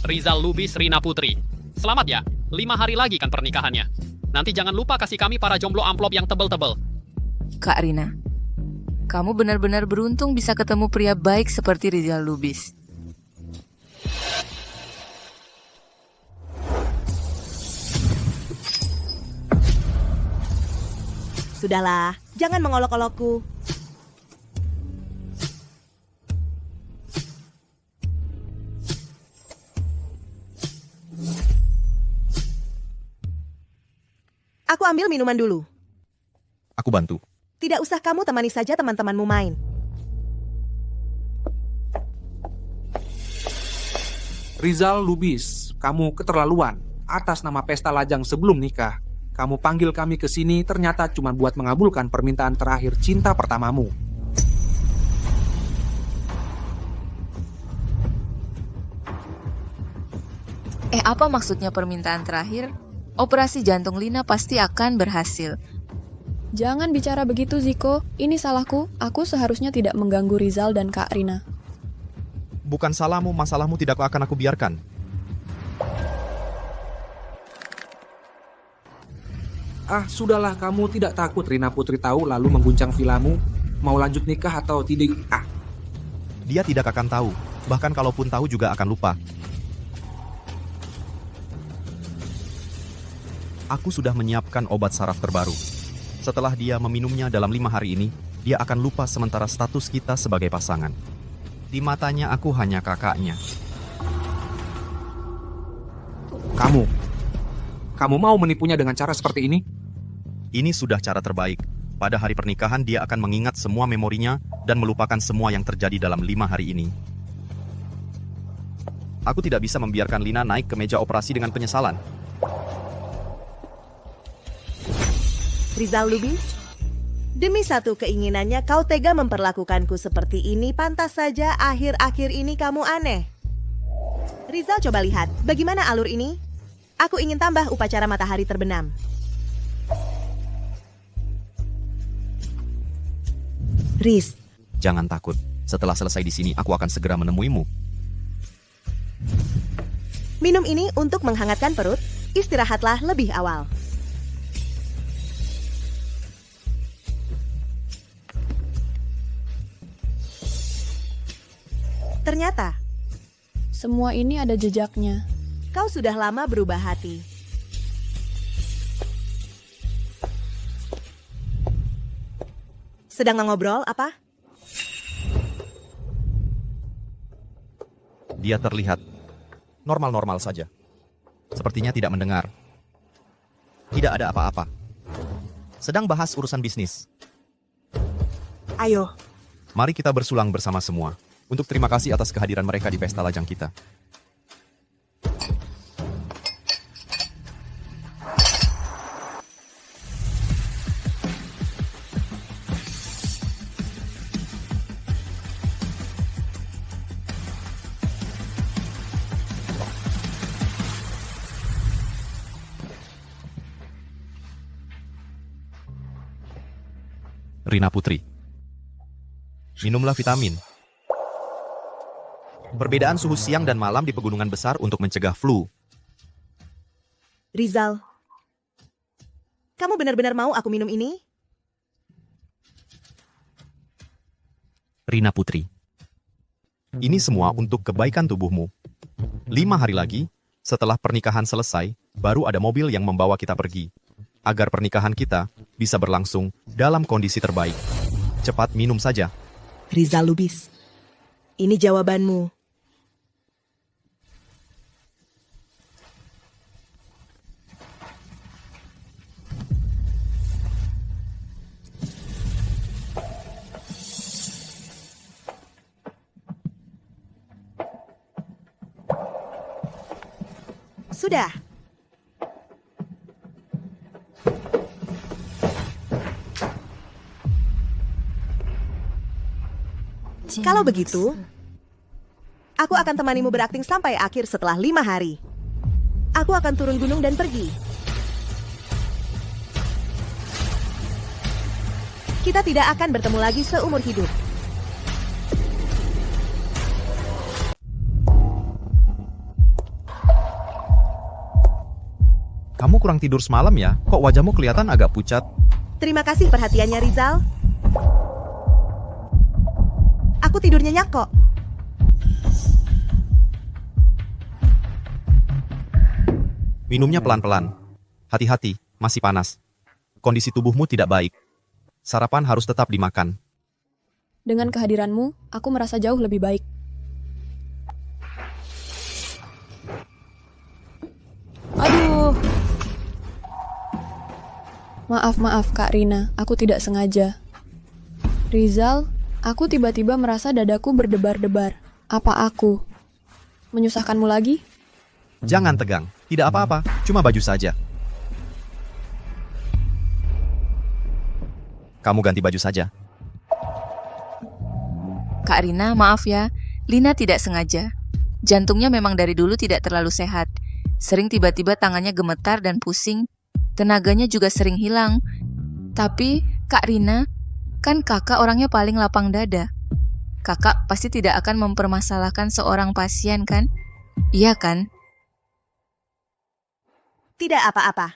Rizal Lubis Rina Putri. Selamat ya, 5 hari lagi kan pernikahannya. Nanti jangan lupa kasih kami para jomblo amplop yang tebel-tebel. Kak Rina, kamu benar-benar beruntung bisa ketemu pria baik seperti Rizal Lubis. Sudahlah, jangan mengolok-olokku. Aku ambil minuman dulu. Aku bantu. Tidak usah, kamu temani saja teman-temanmu main. Rizal Lubis, kamu keterlaluan. Atas nama pesta lajang sebelum nikah, kamu panggil kami ke sini ternyata cuma buat mengabulkan permintaan terakhir cinta pertamamu. Apa maksudnya permintaan terakhir? Operasi jantung Lina pasti akan berhasil. Jangan bicara begitu, Ziko. Ini salahku. Aku seharusnya tidak mengganggu Rizal dan Kak Rina. Bukan salahmu, masalahmu tidak akan aku biarkan. Sudahlah, kamu tidak takut Rina Putri tahu lalu mengguncang vilamu? Mau lanjut nikah atau tidak? Dia tidak akan tahu. Bahkan kalaupun tahu juga akan lupa. Aku sudah menyiapkan obat saraf terbaru. Setelah dia meminumnya dalam 5 hari ini, dia akan lupa sementara status kita sebagai pasangan. Di matanya aku hanya kakaknya. Kamu mau menipunya dengan cara seperti ini? Ini sudah cara terbaik. Pada hari pernikahan dia akan mengingat semua memorinya dan melupakan semua yang terjadi dalam 5 hari ini. Aku tidak bisa membiarkan Lina naik ke meja operasi dengan penyesalan. Rizal Lubis, demi satu keinginannya kau tega memperlakukanku seperti ini. Pantas saja akhir-akhir ini kamu aneh. Rizal, coba lihat, bagaimana alur ini? Aku ingin tambah upacara matahari terbenam. Riz, Jangan takut. Setelah selesai di sini, aku akan segera menemuimu. minum ini untuk menghangatkan perut. Istirahatlah lebih awal. Ternyata, Semua ini ada jejaknya. kau sudah lama berubah hati. Sedang ngobrol apa? Dia terlihat normal-normal saja. Sepertinya tidak mendengar. Tidak ada apa-apa. Sedang bahas urusan bisnis. Ayo, Mari kita bersulang bersama semua. Untuk terima kasih atas kehadiran mereka di pesta lajang kita. Rina Putri, minumlah vitamin. Perbedaan suhu siang dan malam di pegunungan besar untuk mencegah flu. Rizal. Kamu benar-benar mau aku minum ini? Rina Putri, ini semua untuk kebaikan tubuhmu. 5 hari lagi, setelah pernikahan selesai, baru ada mobil yang membawa kita pergi. Agar pernikahan kita bisa berlangsung dalam kondisi terbaik. Cepat minum saja. Rizal Lubis. Ini jawabanmu. Sudah. Kalau begitu, aku akan temanimu berakting sampai akhir setelah 5 hari. Aku akan turun gunung dan pergi. Kita tidak akan bertemu lagi seumur hidup. kurang tidur semalam ya? Kok wajahmu kelihatan agak pucat? Terima kasih perhatiannya, Rizal. Aku tidur nyenyak kok. Minumnya pelan-pelan. Hati-hati, masih panas. Kondisi tubuhmu tidak baik. Sarapan harus tetap dimakan. Dengan kehadiranmu, aku merasa jauh lebih baik. Aduh. Maaf, Kak Rina. Aku tidak sengaja. Rizal, aku tiba-tiba merasa dadaku berdebar-debar. Apa aku menyusahkanmu lagi? Jangan tegang, tidak apa-apa, cuma baju saja. Kamu ganti baju saja. Kak Rina, maaf ya. Lina tidak sengaja. Jantungnya memang dari dulu tidak terlalu sehat. Sering tiba-tiba tangannya gemetar dan pusing. Tenaganya juga sering hilang. Tapi, Kak Rina, kan kakak orangnya paling lapang dada. Kakak pasti tidak akan mempermasalahkan seorang pasien, kan? Iya kan? Tidak apa-apa.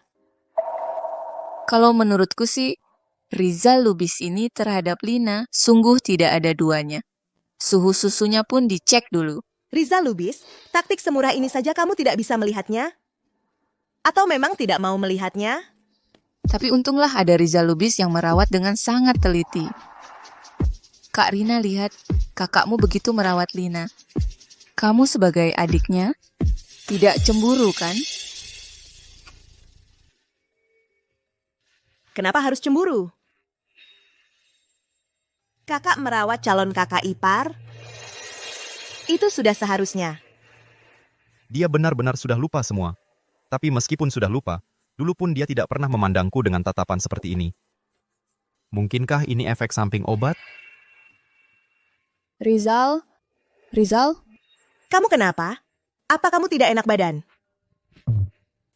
Kalau menurutku sih, Rizal Lubis ini terhadap Lina sungguh tidak ada duanya. Suhu susunya pun dicek dulu. Rizal Lubis, taktik semurah ini saja kamu tidak bisa melihatnya? Atau memang tidak mau melihatnya? Tapi untunglah ada Rizal Lubis yang merawat dengan sangat teliti. Kak Rina lihat, kakakmu begitu merawat Lina. Kamu sebagai adiknya, tidak cemburu kan? Kenapa harus cemburu? Kakak merawat calon kakak ipar? Itu sudah seharusnya. Dia benar-benar sudah lupa semua. Tapi meskipun sudah lupa, dulu pun dia tidak pernah memandangku dengan tatapan seperti ini. Mungkinkah ini efek samping obat? Rizal? Kamu kenapa? Apa kamu tidak enak badan?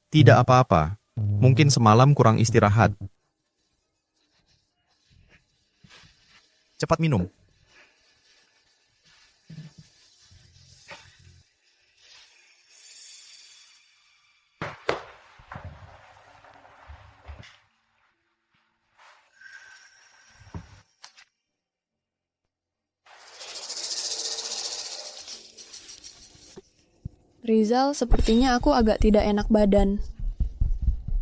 Tidak apa-apa. Mungkin semalam kurang istirahat. Cepat minum. Rizal, sepertinya aku agak tidak enak badan.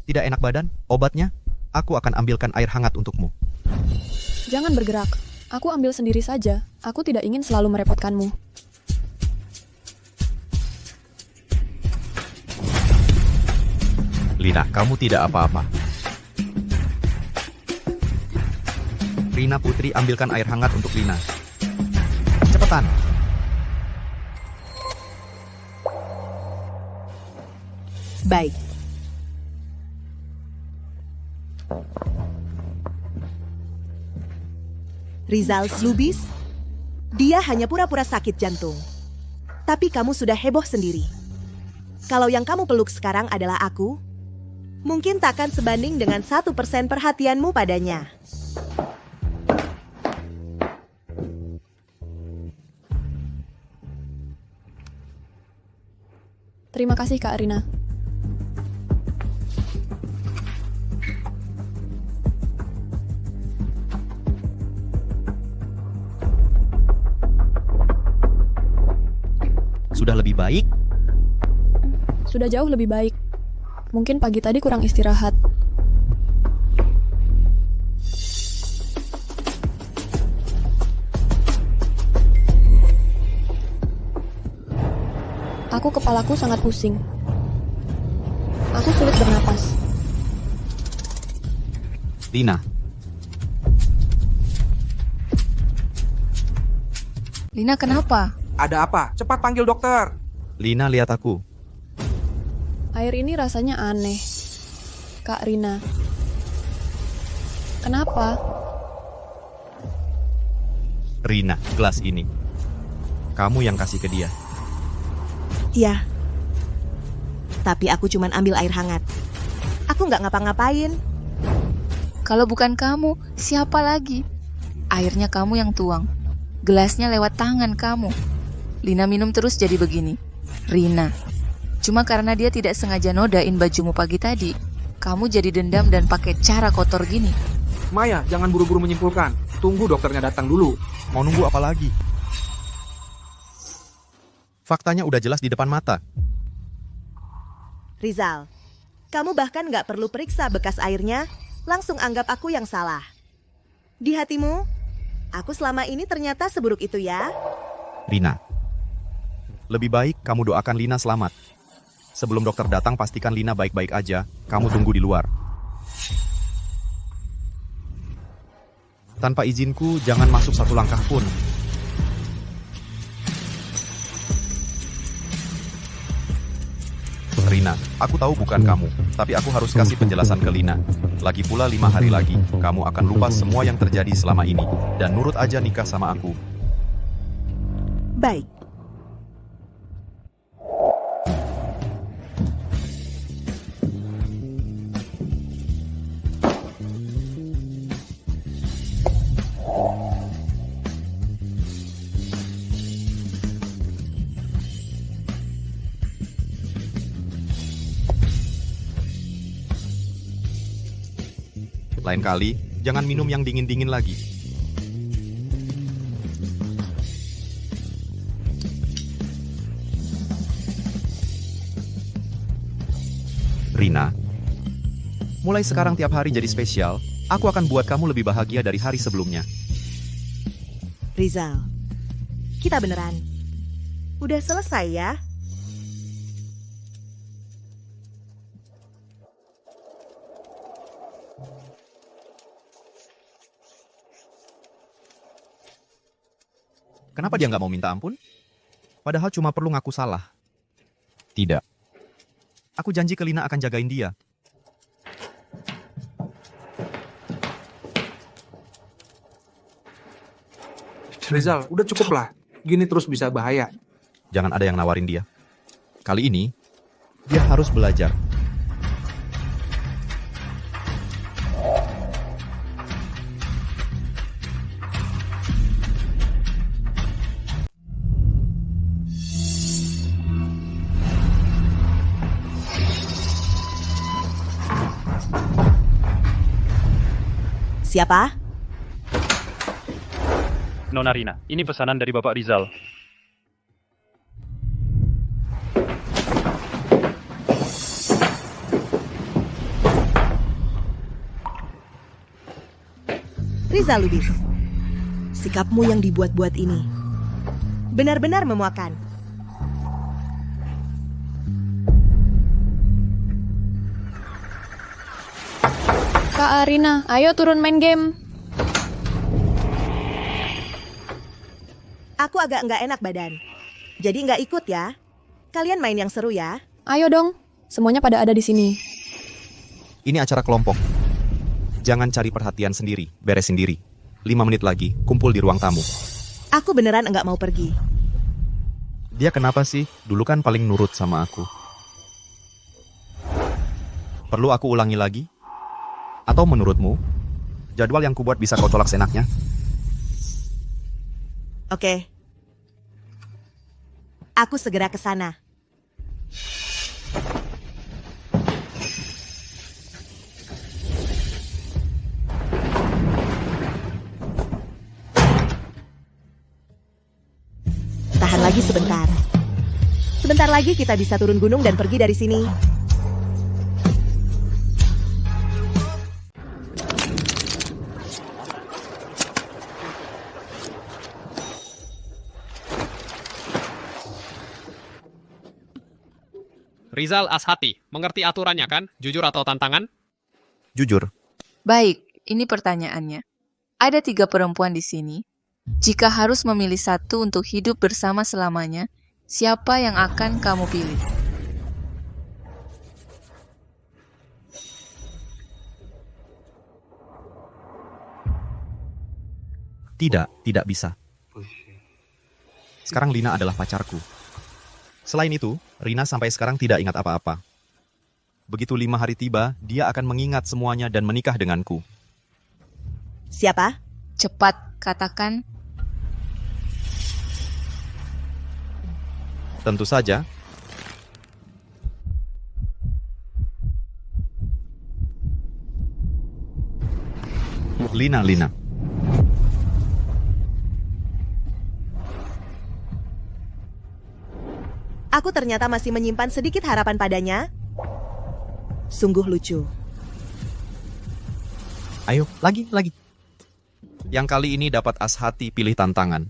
Tidak enak badan? Obatnya? Aku akan ambilkan air hangat untukmu. Jangan bergerak. Aku ambil sendiri saja. Aku tidak ingin selalu merepotkanmu. Lina, kamu tidak apa-apa. Rina Putri, ambilkan air hangat untuk Lina. Cepetan. Baik. Rizal Lubis, dia hanya pura-pura sakit jantung. Tapi kamu sudah heboh sendiri. Kalau yang kamu peluk sekarang adalah aku, mungkin takkan sebanding dengan 1% perhatianmu padanya. Terima kasih, Kak Rina. Sudah lebih baik? Sudah jauh lebih baik. Mungkin pagi tadi kurang istirahat. Kepalaku sangat pusing. Aku sulit bernapas. Lina. Lina, kenapa? Ada apa? Cepat panggil dokter. Lina, lihat aku. Air ini rasanya aneh. Kak Rina. Kenapa? Rina, gelas ini. Kamu yang kasih ke dia. Iya. Tapi aku cuman ambil air hangat. Aku nggak ngapa-ngapain. Kalau bukan kamu, siapa lagi? Airnya kamu yang tuang. Gelasnya lewat tangan kamu. Lina minum terus jadi begini. Rina. Cuma karena dia tidak sengaja nodain bajumu pagi tadi. kamu jadi dendam dan pakai cara kotor gini? Maya, jangan buru-buru menyimpulkan. Tunggu dokternya datang dulu. Mau nunggu apa lagi? Faktanya udah jelas di depan mata. Rizal, kamu bahkan nggak perlu periksa bekas airnya, langsung anggap aku yang salah. Di hatimu, aku selama ini ternyata seburuk itu ya? Rina, lebih baik kamu doakan Lina selamat. Sebelum dokter datang pastikan Lina baik-baik aja, kamu tunggu di luar. Tanpa izinku, jangan masuk satu langkah pun. Rina, aku tahu bukan kamu, tapi aku harus kasih penjelasan ke Lina. Lagi pula 5 hari lagi, kamu akan lupa semua yang terjadi selama ini, dan nurut aja nikah sama aku. Baik. Lain kali, jangan minum yang dingin-dingin lagi. Rina, mulai sekarang tiap hari jadi spesial. Aku akan buat kamu lebih bahagia dari hari sebelumnya. Rizal, kita beneran. Udah selesai ya? Kenapa dia nggak mau minta ampun? Padahal cuma perlu ngaku salah. Tidak. Aku janji ke Lina akan jagain dia. Rizal, udah cukup lah. Gini terus bisa bahaya. Jangan ada yang nawarin dia. Kali ini, dia harus belajar. Siapa? Nona Rina, ini pesanan dari Bapak Rizal. Rizal Lubis. Sikapmu yang dibuat-buat ini benar-benar memuakan. Kak Arina, ayo turun main game. Aku agak nggak enak badan. Jadi nggak ikut ya. Kalian main yang seru ya. Ayo dong, semuanya pada ada di sini. Ini acara kelompok. Jangan cari perhatian sendiri, beres sendiri. 5 menit lagi, kumpul di ruang tamu. Aku beneran nggak mau pergi. Dia kenapa sih? Dulu kan paling nurut sama aku. Perlu aku ulangi lagi? Atau menurutmu, jadwal yang kubuat bisa kau tolak senaknya? Oke. Aku segera ke sana. Tahan lagi sebentar. Sebentar lagi kita bisa turun gunung dan pergi dari sini. Rizal Ashati, mengerti aturannya kan? Jujur atau tantangan? Jujur, Baik, ini pertanyaannya. Ada 3 perempuan di sini. Jika harus memilih satu untuk hidup bersama selamanya, siapa yang akan kamu pilih? tidak bisa. Sekarang Lina adalah pacarku. Selain itu, Rina sampai sekarang tidak ingat apa-apa. Begitu 5 hari tiba, dia akan mengingat semuanya dan menikah denganku. Siapa? Cepat katakan. Tentu saja, Lina. Aku ternyata masih menyimpan sedikit harapan padanya. Sungguh lucu. Ayo, lagi. Yang kali ini dapat as hati pilih tantangan.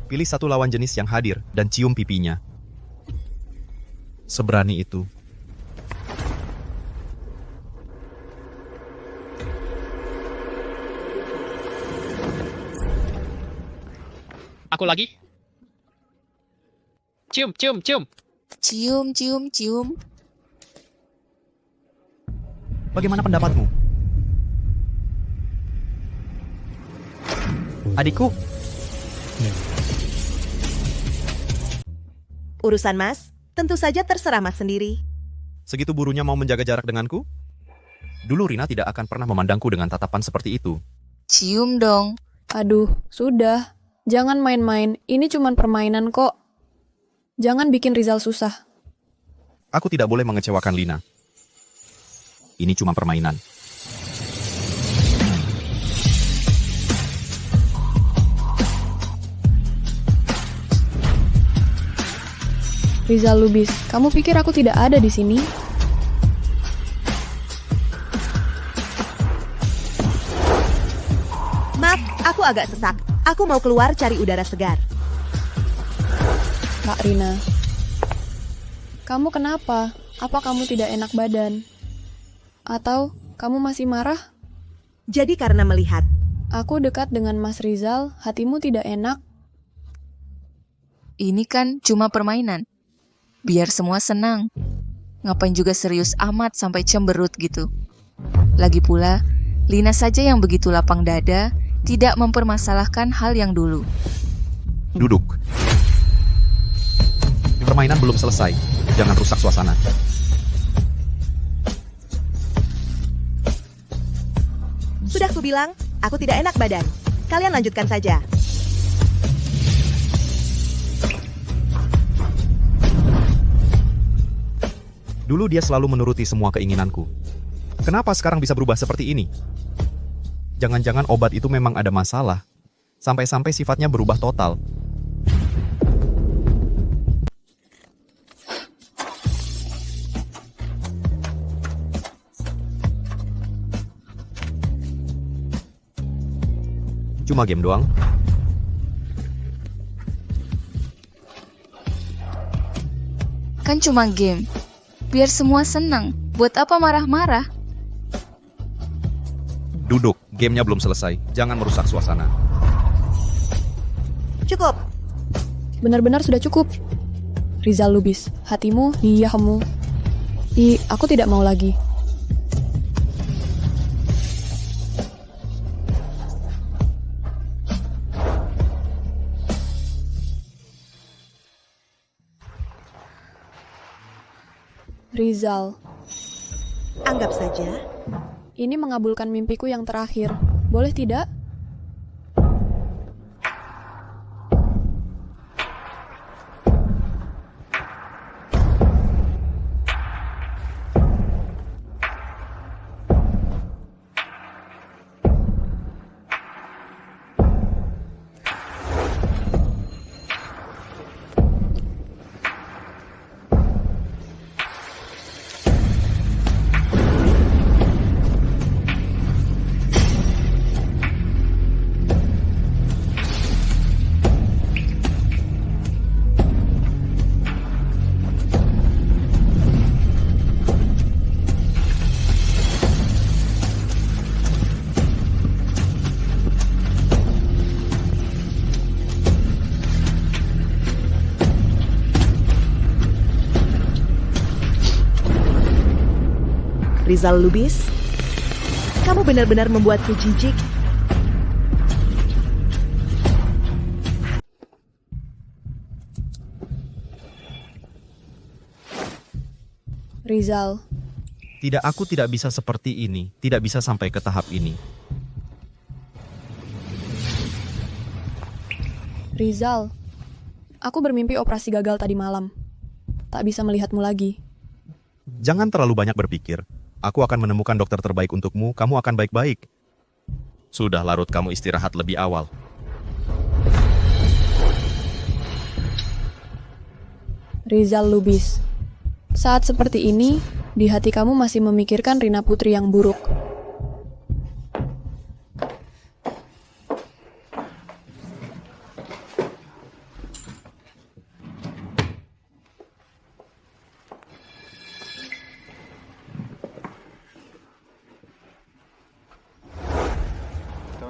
Pilih satu lawan jenis yang hadir dan cium pipinya. Seberani itu. Aku lagi. Cium. Cium. Bagaimana pendapatmu? Adikku, Urusan Mas, tentu saja terserah Mas sendiri. segitu burunya mau menjaga jarak denganku? Dulu Rina tidak akan pernah memandangku dengan tatapan seperti itu. Cium dong. Aduh, sudah. Jangan main-main, ini cuman permainan kok. Jangan bikin Rizal susah. Aku tidak boleh mengecewakan Lina. Ini cuma permainan. Rizal Lubis, kamu pikir aku tidak ada di sini? Maaf, aku agak sesak. Aku mau keluar cari udara segar. Kak Rina. Kamu kenapa? Apa kamu tidak enak badan? Atau kamu masih marah? Jadi karena melihat, Aku dekat dengan Mas Rizal, hatimu tidak enak. Ini kan cuma permainan. Biar semua senang. Ngapain juga serius amat sampai cemberut gitu. Lagi pula, Lina saja yang begitu lapang dada, tidak mempermasalahkan hal yang dulu. Duduk. Permainan belum selesai. Jangan rusak suasana. sudah kubilang, aku tidak enak badan. Kalian lanjutkan saja. Dulu dia selalu menuruti semua keinginanku. Kenapa sekarang bisa berubah seperti ini? Jangan-jangan obat itu memang ada masalah. Sampai-sampai sifatnya berubah total. Cuma game doang. Kan cuma game. Biar semua senang. Buat apa marah-marah? Duduk, gamenya belum selesai. Jangan merusak suasana. Cukup. Benar-benar sudah cukup. Rizal Lubis, hatimu, diammu. Aku tidak mau lagi. Rizal, Anggap saja. ini mengabulkan mimpiku yang terakhir. Boleh tidak? Rizal Lubis, kamu benar-benar membuatku jijik. Rizal, Aku tidak bisa seperti ini. Tidak bisa sampai ke tahap ini. Rizal, aku bermimpi operasi gagal tadi malam. Tak bisa melihatmu lagi. Jangan terlalu banyak berpikir. Aku akan menemukan dokter terbaik untukmu. Kamu akan baik-baik. Sudah larut kamu istirahat lebih awal. Rizal Lubis. Saat seperti ini, di hati kamu masih memikirkan Rina Putri yang buruk.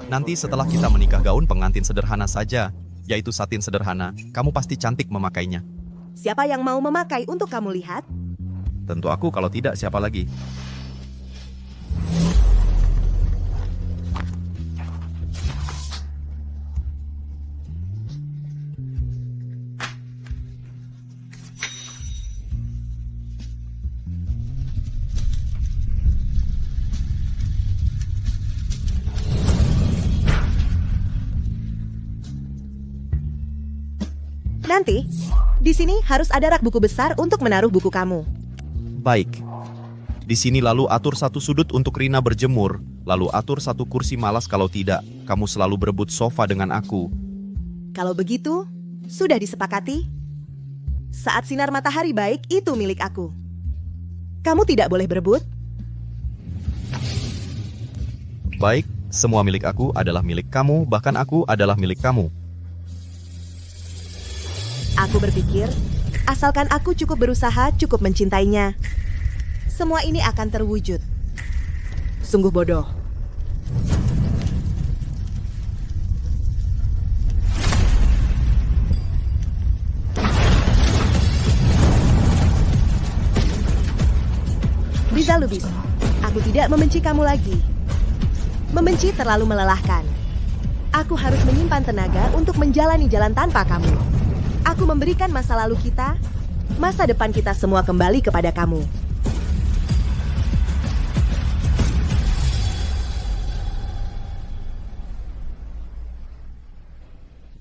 Nanti setelah kita menikah gaun pengantin sederhana saja, yaitu satin sederhana, kamu pasti cantik memakainya. Siapa yang mau memakai untuk kamu lihat? Tentu aku, kalau tidak siapa lagi? Nanti, di sini harus ada rak buku besar untuk menaruh buku kamu. Baik. Di sini lalu atur satu sudut untuk Rina berjemur, lalu atur satu kursi malas kalau tidak, kamu selalu berebut sofa dengan aku. Kalau begitu, sudah disepakati? Saat sinar matahari baik, itu milik aku. Kamu tidak boleh berebut? Baik, semua milik aku adalah milik kamu, bahkan aku adalah milik kamu. Aku berpikir, asalkan aku cukup berusaha, cukup mencintainya, semua ini akan terwujud. Sungguh bodoh. Rizal Lubis, aku tidak membenci kamu lagi. Membenci terlalu melelahkan. Aku harus menyimpan tenaga untuk menjalani jalan tanpa kamu. Aku memberikan masa lalu kita, masa depan kita semua kembali kepada kamu.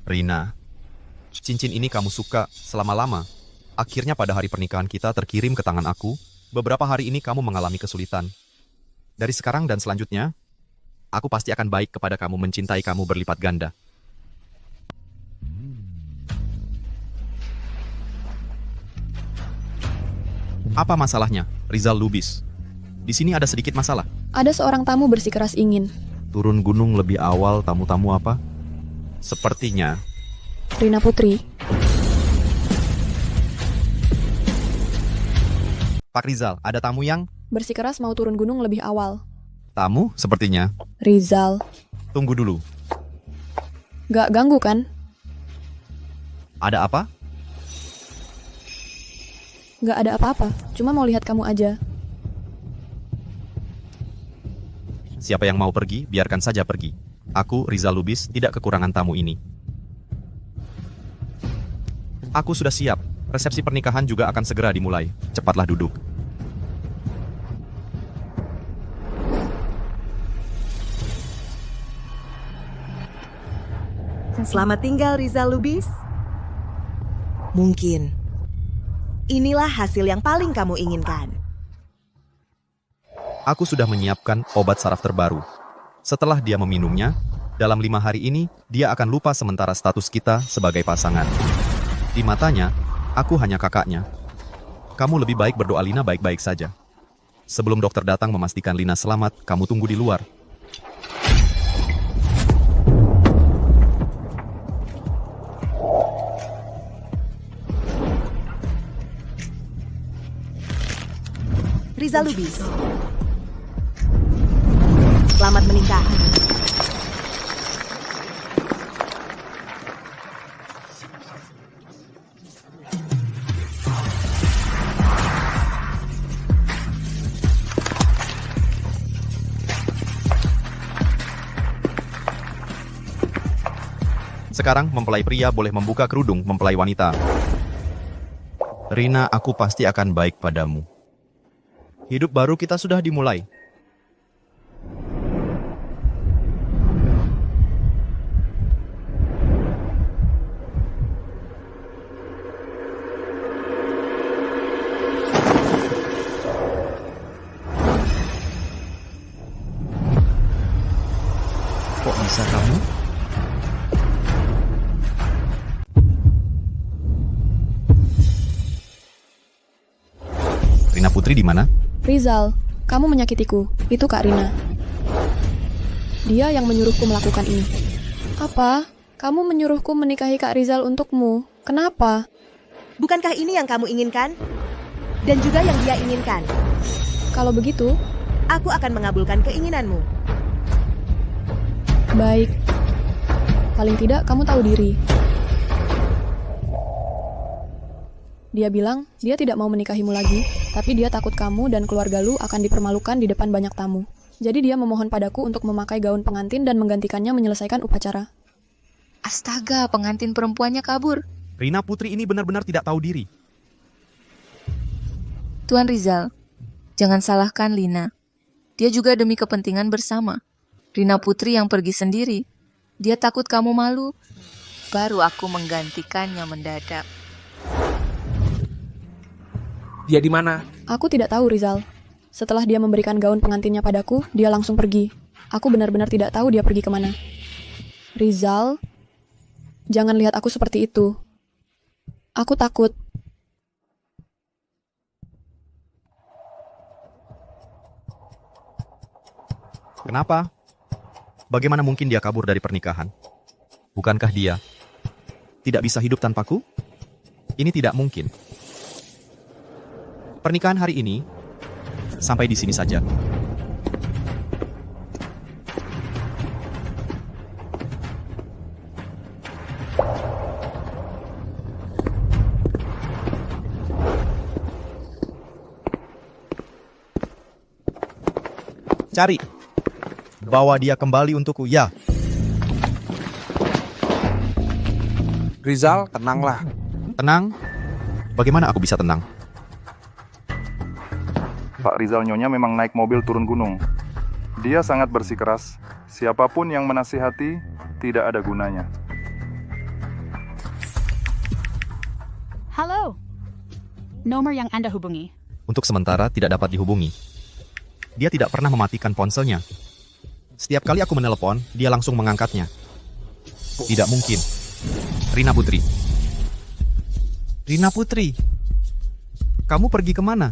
Rina, cincin ini kamu suka selama-lama. Akhirnya pada hari pernikahan kita terkirim ke tangan aku. Beberapa hari ini kamu mengalami kesulitan. Dari sekarang dan selanjutnya, aku pasti akan baik kepada kamu, mencintai kamu berlipat ganda. Apa masalahnya, Rizal Lubis? Di sini ada sedikit masalah. Ada seorang tamu bersikeras ingin. Turun gunung lebih awal, tamu-tamu apa? Sepertinya. Rina Putri. Pak Rizal, ada tamu yang? Bersikeras mau turun gunung lebih awal. Tamu, sepertinya. Rizal. Tunggu dulu. Gak ganggu kan? Ada apa? Gak ada apa-apa, cuma mau lihat kamu aja. Siapa yang mau pergi, biarkan saja pergi. Aku, Rizal Lubis, tidak kekurangan tamu ini. Aku sudah siap. Resepsi pernikahan juga akan segera dimulai. Cepatlah duduk. Selamat tinggal, Rizal Lubis. Mungkin inilah hasil yang paling kamu inginkan. Aku sudah menyiapkan obat saraf terbaru. Setelah dia meminumnya, dalam 5 hari ini, dia akan lupa sementara status kita sebagai pasangan. Di matanya, aku hanya kakaknya. Kamu lebih baik berdoa Lina baik-baik saja. Sebelum dokter datang memastikan Lina selamat, kamu tunggu di luar. Rizal Lubis, selamat menikah. Sekarang mempelai pria boleh membuka kerudung mempelai wanita. Rina, aku pasti akan baik padamu. Hidup baru kita sudah dimulai. Kok bisa kamu? Rina Putri di mana? Rizal, kamu menyakitiku. Itu Kak Rina. Dia yang menyuruhku melakukan ini. Apa? Kamu menyuruhku menikahi Kak Rizal untukmu. Kenapa? Bukankah ini yang kamu inginkan? Dan juga yang dia inginkan? Kalau begitu, Aku akan mengabulkan keinginanmu. baik. Paling tidak kamu tahu diri. Dia bilang dia tidak mau menikahimu lagi, tapi dia takut kamu dan keluarga lu akan dipermalukan di depan banyak tamu. Jadi dia memohon padaku untuk memakai gaun pengantin dan menggantikannya menyelesaikan upacara. Astaga, pengantin perempuannya kabur. Rina Putri ini benar-benar tidak tahu diri. Tuan Rizal, jangan salahkan Lina. Dia juga demi kepentingan bersama. Rina Putri yang pergi sendiri. Dia takut kamu malu. Baru aku menggantikannya mendadak. Dia di mana? Aku tidak tahu, Rizal. Setelah dia memberikan gaun pengantinnya padaku, dia langsung pergi. Aku benar-benar tidak tahu dia pergi kemana. Rizal, jangan lihat aku seperti itu. Aku takut. Kenapa? Bagaimana mungkin dia kabur dari pernikahan? Bukankah dia tidak bisa hidup tanpaku? Ini tidak mungkin. Pernikahan hari ini sampai di sini saja. Cari. Bawa dia kembali untukku, ya. Rizal, tenanglah. Tenang? Bagaimana aku bisa tenang? Pak Rizal Nyonya memang naik mobil turun gunung. Dia sangat bersikeras. Siapapun yang menasihati, tidak ada gunanya. Halo. Nomor yang Anda hubungi. Untuk sementara tidak dapat dihubungi. Dia tidak pernah mematikan ponselnya. Setiap kali aku menelepon, dia langsung mengangkatnya. Tidak mungkin. Rina Putri. Rina Putri. Kamu pergi kemana?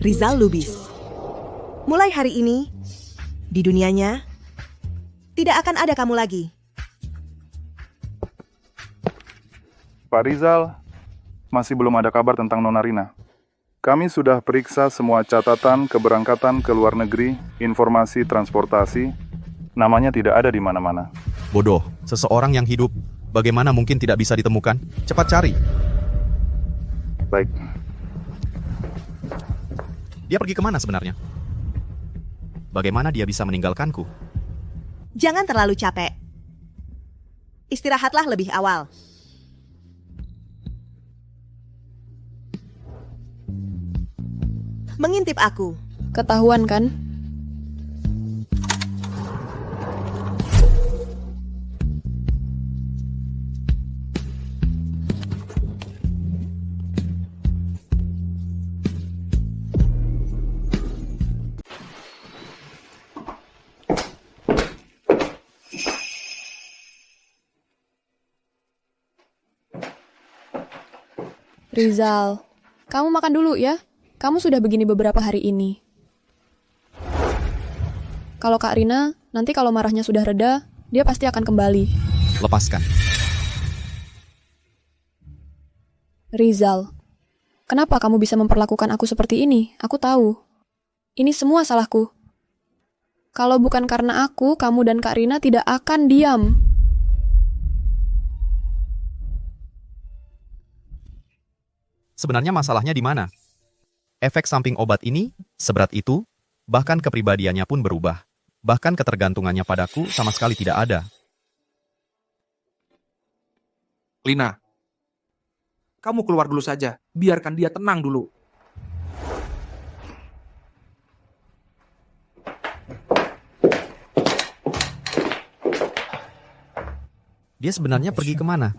Rizal Lubis. Mulai hari ini, di dunianya, tidak akan ada kamu lagi. Pak Rizal, masih belum ada kabar tentang Nona Rina. Kami sudah periksa semua catatan keberangkatan ke luar negeri, informasi transportasi, namanya tidak ada di mana-mana. Bodoh, seseorang yang hidup, bagaimana mungkin tidak bisa ditemukan? Cepat cari. Baik, Dia pergi kemana sebenarnya? Bagaimana dia bisa meninggalkanku? Jangan terlalu capek. Istirahatlah lebih awal. Mengintip aku. Ketahuan kan? Rizal, kamu makan dulu ya. Kamu sudah begini beberapa hari ini. Kalau Kak Rina, nanti kalau marahnya sudah reda, dia pasti akan kembali. Lepaskan. Rizal, kenapa kamu bisa memperlakukan aku seperti ini? Aku tahu. Ini semua salahku. Kalau bukan karena aku, kamu dan Kak Rina tidak akan diam. Sebenarnya masalahnya di mana? Efek samping obat ini seberat itu, Bahkan kepribadiannya pun berubah. Bahkan ketergantungannya padaku sama sekali tidak ada. Lina, kamu keluar dulu saja. Biarkan dia tenang dulu. Dia sebenarnya pergi kemana?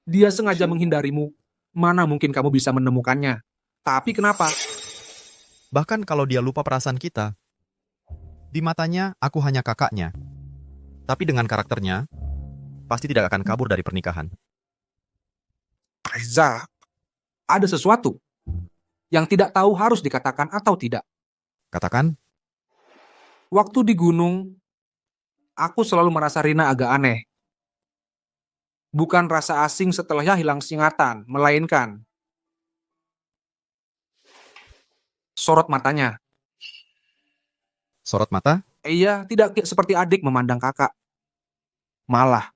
Dia sengaja menghindarimu. Mana mungkin kamu bisa menemukannya. Tapi kenapa? Bahkan kalau dia lupa perasaan kita. Di matanya, aku hanya kakaknya. Tapi dengan karakternya, pasti tidak akan kabur dari pernikahan. Reza, ada sesuatu yang tidak tahu harus dikatakan atau tidak. Katakan, Waktu di gunung, aku selalu merasa Rina agak aneh. Bukan rasa asing setelahnya hilang ingatan, melainkan sorot matanya. sorot mata, Ia tidak seperti adik memandang kakak. Malah,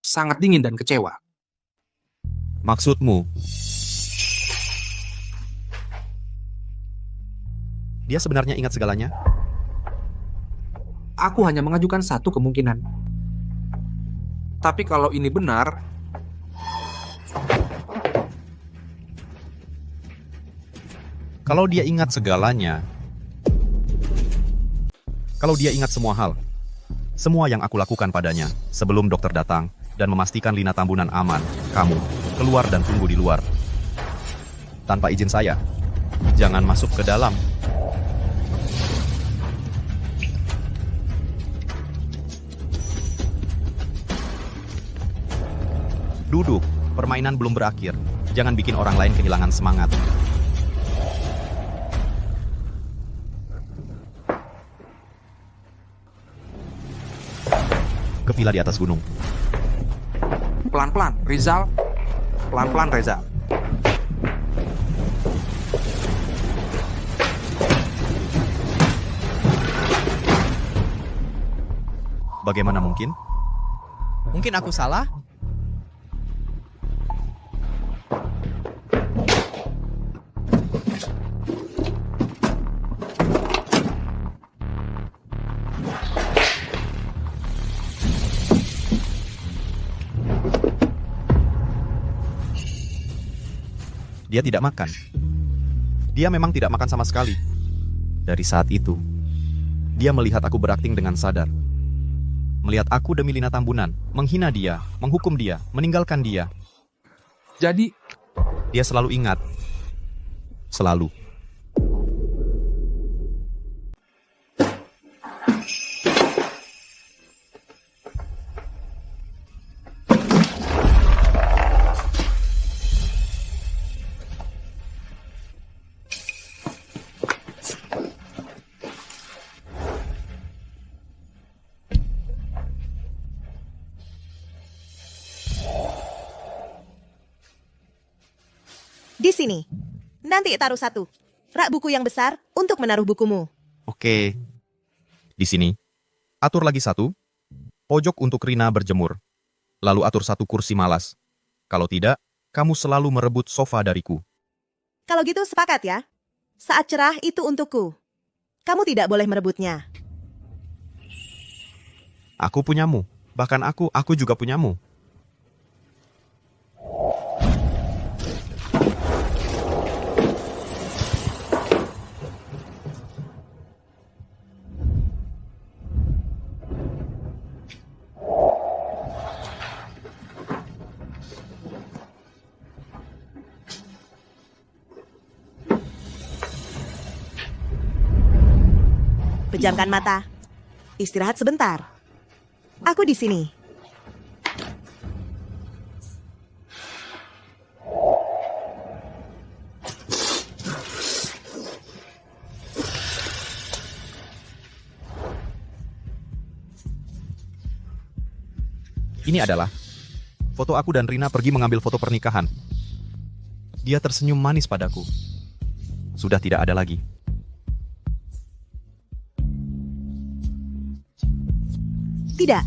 sangat dingin dan kecewa. maksudmu. Dia sebenarnya ingat segalanya? Aku hanya mengajukan satu kemungkinan. Tapi kalau ini benar, Kalau dia ingat segalanya, kalau dia ingat semua hal, semua yang aku lakukan padanya sebelum dokter datang dan memastikan Lina Tambunan aman, kamu keluar dan tunggu di luar. Tanpa izin saya, jangan masuk ke dalam. Duduk, permainan belum berakhir. Jangan bikin orang lain kehilangan semangat. Ke villa di atas gunung. pelan-pelan, Rizal. Pelan-pelan, Reza. Bagaimana mungkin? Mungkin aku salah? Dia tidak makan. Dia memang tidak makan sama sekali. Dari saat itu, dia melihat aku berakting dengan sadar. Melihat aku demi Lina Tambunan, menghina dia, menghukum dia, meninggalkan dia. Jadi, Dia selalu ingat. Selalu. Di sini. Nanti taruh satu. Rak buku yang besar untuk menaruh bukumu. Oke. Di sini. Atur lagi satu. Pojok untuk Rina berjemur. Lalu atur satu kursi malas. Kalau tidak, kamu selalu merebut sofa dariku. Kalau gitu sepakat ya. Saat cerah itu untukku. Kamu tidak boleh merebutnya. Aku punyamu. Bahkan aku juga punyamu. Pejamkan mata. Istirahat sebentar. Aku di sini. Ini adalah foto aku dan Rina pergi mengambil foto pernikahan. Dia tersenyum manis padaku. Sudah tidak ada lagi. Tidak.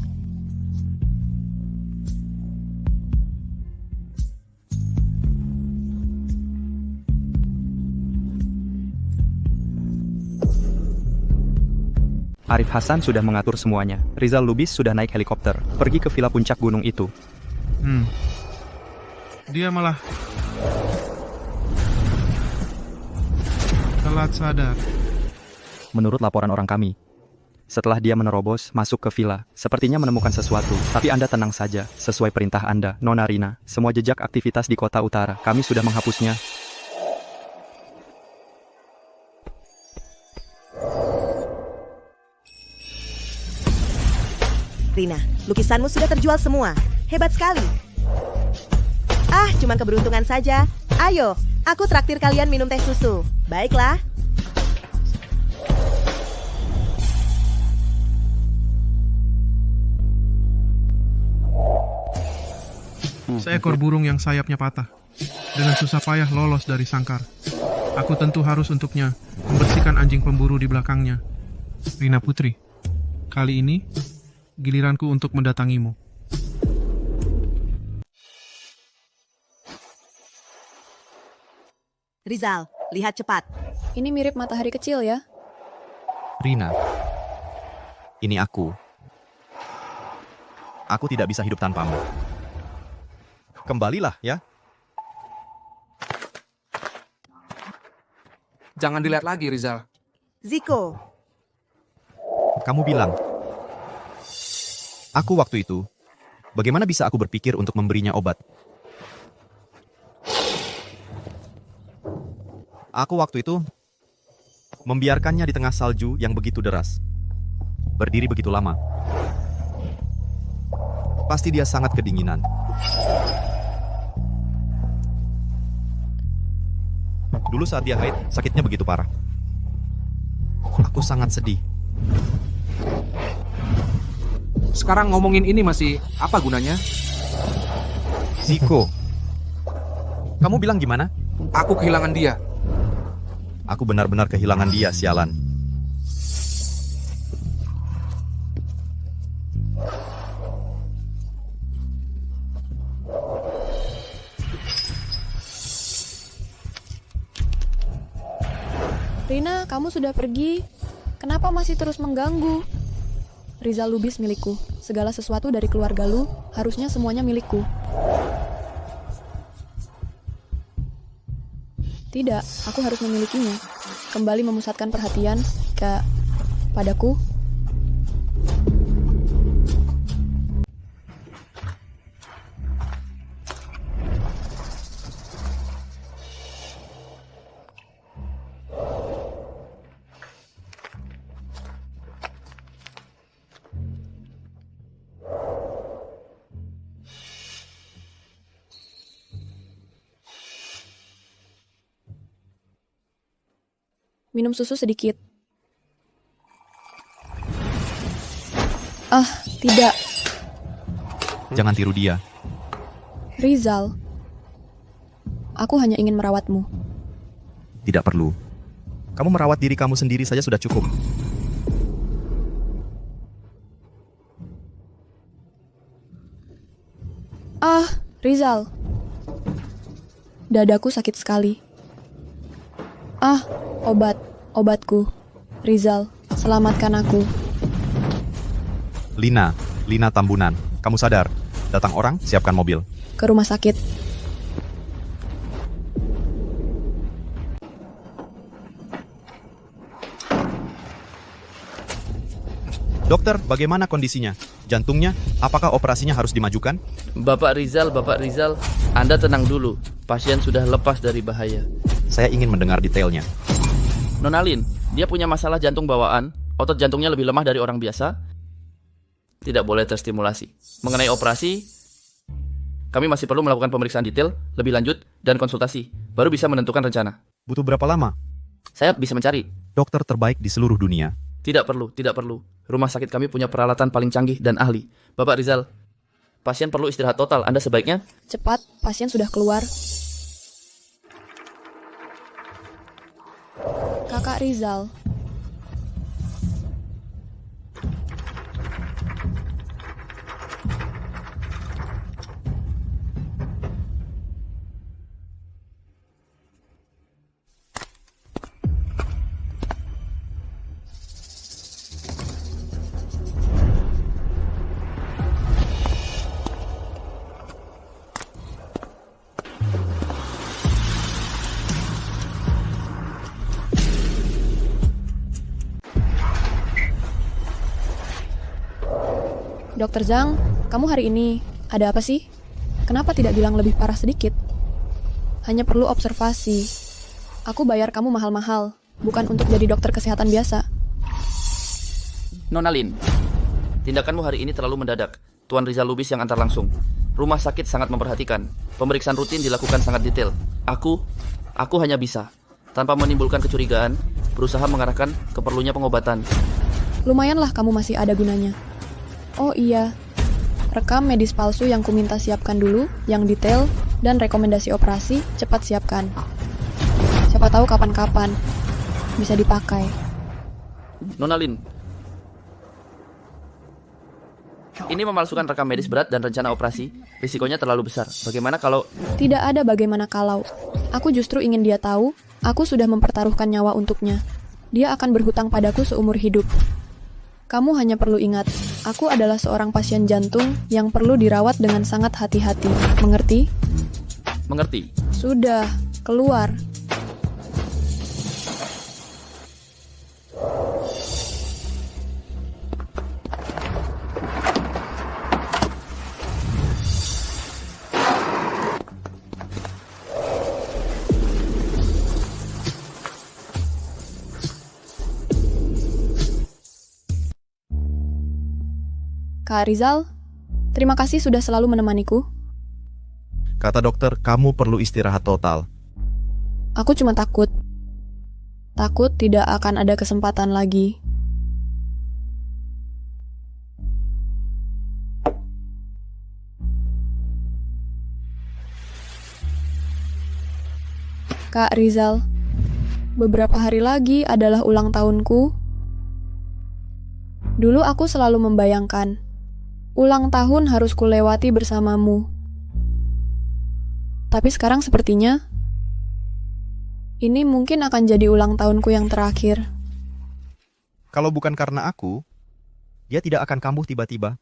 Arif Hasan sudah mengatur semuanya. Rizal Lubis sudah naik helikopter, pergi ke villa puncak gunung itu. Dia malah telat sadar. Menurut laporan orang kami, setelah dia menerobos masuk ke villa, sepertinya menemukan sesuatu. Tapi Anda tenang saja, sesuai perintah Anda, Nona Rina. Semua jejak aktivitas di kota utara, kami sudah menghapusnya. Rina, lukisanmu sudah terjual semua. Hebat sekali. Ah, cuman keberuntungan saja. Ayo, aku traktir kalian minum teh susu. Baiklah. Seekor burung yang sayapnya patah. Dengan susah payah lolos dari sangkar. Aku tentu harus untuknya membersihkan anjing pemburu di belakangnya. Rina Putri, kali ini giliranku untuk mendatangimu. Rizal, lihat cepat. Ini mirip matahari kecil ya. Rina, ini aku. Aku tidak bisa hidup tanpamu. Kembalilah ya. Jangan dilihat lagi, Rizal. Ziko, Kamu bilang, aku waktu itu, bagaimana bisa aku berpikir untuk memberinya obat? Aku waktu itu membiarkannya di tengah salju yang begitu deras. Berdiri begitu lama. Pasti dia sangat kedinginan. Dulu saat dia haid, sakitnya begitu parah. Aku sangat sedih. Sekarang ngomongin ini masih apa gunanya? Ziko, kamu bilang gimana? Aku kehilangan dia. Aku benar-benar kehilangan dia, sialan. Rina, kamu sudah pergi. Kenapa masih terus mengganggu? Rizal Lubis milikku. Segala sesuatu dari keluarga lu, harusnya semuanya milikku. Tidak, aku harus memilikinya. Kembali memusatkan perhatian padaku. Minum susu sedikit. Ah, tidak. Jangan tiru dia. Rizal, aku hanya ingin merawatmu. Tidak perlu. Kamu merawat diri kamu sendiri saja sudah cukup. Ah, Rizal. Dadaku sakit sekali. Ah, obatku. Rizal, selamatkan aku. Lina Tambunan, kamu sadar? Datang orang, siapkan mobil. Ke rumah sakit. Dokter, bagaimana kondisinya? Jantungnya, apakah operasinya harus dimajukan? Bapak Rizal, Anda tenang dulu. Pasien sudah lepas dari bahaya. Saya ingin mendengar detailnya. Nona Lin, dia punya masalah jantung bawaan. Otot jantungnya lebih lemah dari orang biasa. Tidak boleh terstimulasi. Mengenai operasi, kami masih perlu melakukan pemeriksaan detail, lebih lanjut, dan konsultasi. Baru bisa menentukan rencana. Butuh berapa lama? Saya bisa mencari. Dokter terbaik di seluruh dunia. Tidak perlu. Rumah sakit kami punya peralatan paling canggih dan ahli. Bapak Rizal, pasien perlu istirahat total. Anda sebaiknya... Cepat, pasien sudah keluar. Kakak Rizal. Dokter Zhang, kamu hari ini ada apa sih? Kenapa tidak bilang lebih parah sedikit? Hanya perlu observasi. Aku bayar kamu mahal-mahal, bukan untuk jadi dokter kesehatan biasa. Nona Lin, tindakanmu hari ini terlalu mendadak. Tuan Rizal Lubis yang antar langsung. Rumah sakit sangat memperhatikan. Pemeriksaan rutin dilakukan sangat detail. Aku hanya bisa, tanpa menimbulkan kecurigaan, berusaha mengarahkan ke perlunya pengobatan. Lumayanlah kamu masih ada gunanya. Oh iya, rekam medis palsu yang kuminta siapkan dulu, yang detail, dan rekomendasi operasi cepat siapkan. Siapa tahu kapan-kapan bisa dipakai. Nona Lin, ini memalsukan rekam medis berat dan rencana operasi. Risikonya terlalu besar. Bagaimana kalau... Tidak ada bagaimana kalau. Aku justru ingin dia tahu, aku sudah mempertaruhkan nyawa untuknya. Dia akan berhutang padaku seumur hidup. Kamu hanya perlu ingat, aku adalah seorang pasien jantung yang perlu dirawat dengan sangat hati-hati. Mengerti? Mengerti. Sudah, keluar. Kak Rizal, terima kasih sudah selalu menemaniku. Kata dokter, kamu perlu istirahat total. Aku cuma takut. Takut tidak akan ada kesempatan lagi. Kak Rizal, beberapa hari lagi adalah ulang tahunku. Dulu aku selalu membayangkan, ulang tahun harus kulewati bersamamu. Tapi sekarang sepertinya, ini mungkin akan jadi ulang tahunku yang terakhir. Kalau bukan karena aku, dia tidak akan kambuh tiba-tiba.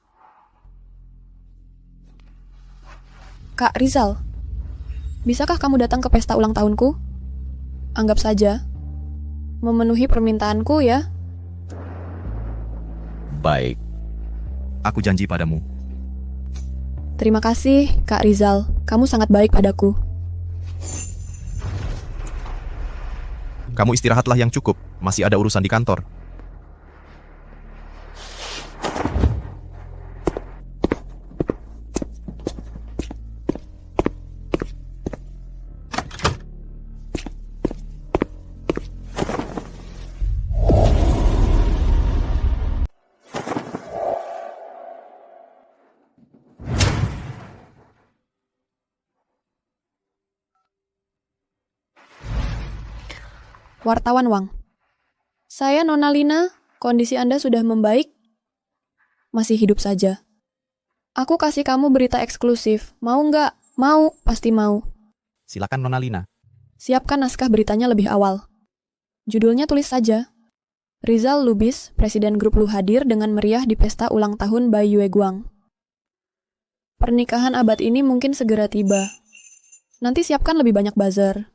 Kak Rizal, bisakah kamu datang ke pesta ulang tahunku? Anggap saja, memenuhi permintaanku ya. Baik, aku janji padamu. Terima kasih, Kak Rizal. Kamu sangat baik padaku. Kamu istirahatlah yang cukup, masih ada urusan di kantor. Wartawan Wang. Saya Nona Lina, kondisi Anda sudah membaik? Masih hidup saja. Aku kasih kamu berita eksklusif. Mau nggak? Mau, pasti mau. Silakan Nona Lina. Siapkan naskah beritanya lebih awal. Judulnya tulis saja. Rizal Lubis, Presiden Grup Lu hadir dengan meriah di pesta ulang tahun Bai Yue Guang. Pernikahan abad ini mungkin segera tiba. Nanti siapkan lebih banyak buzzer.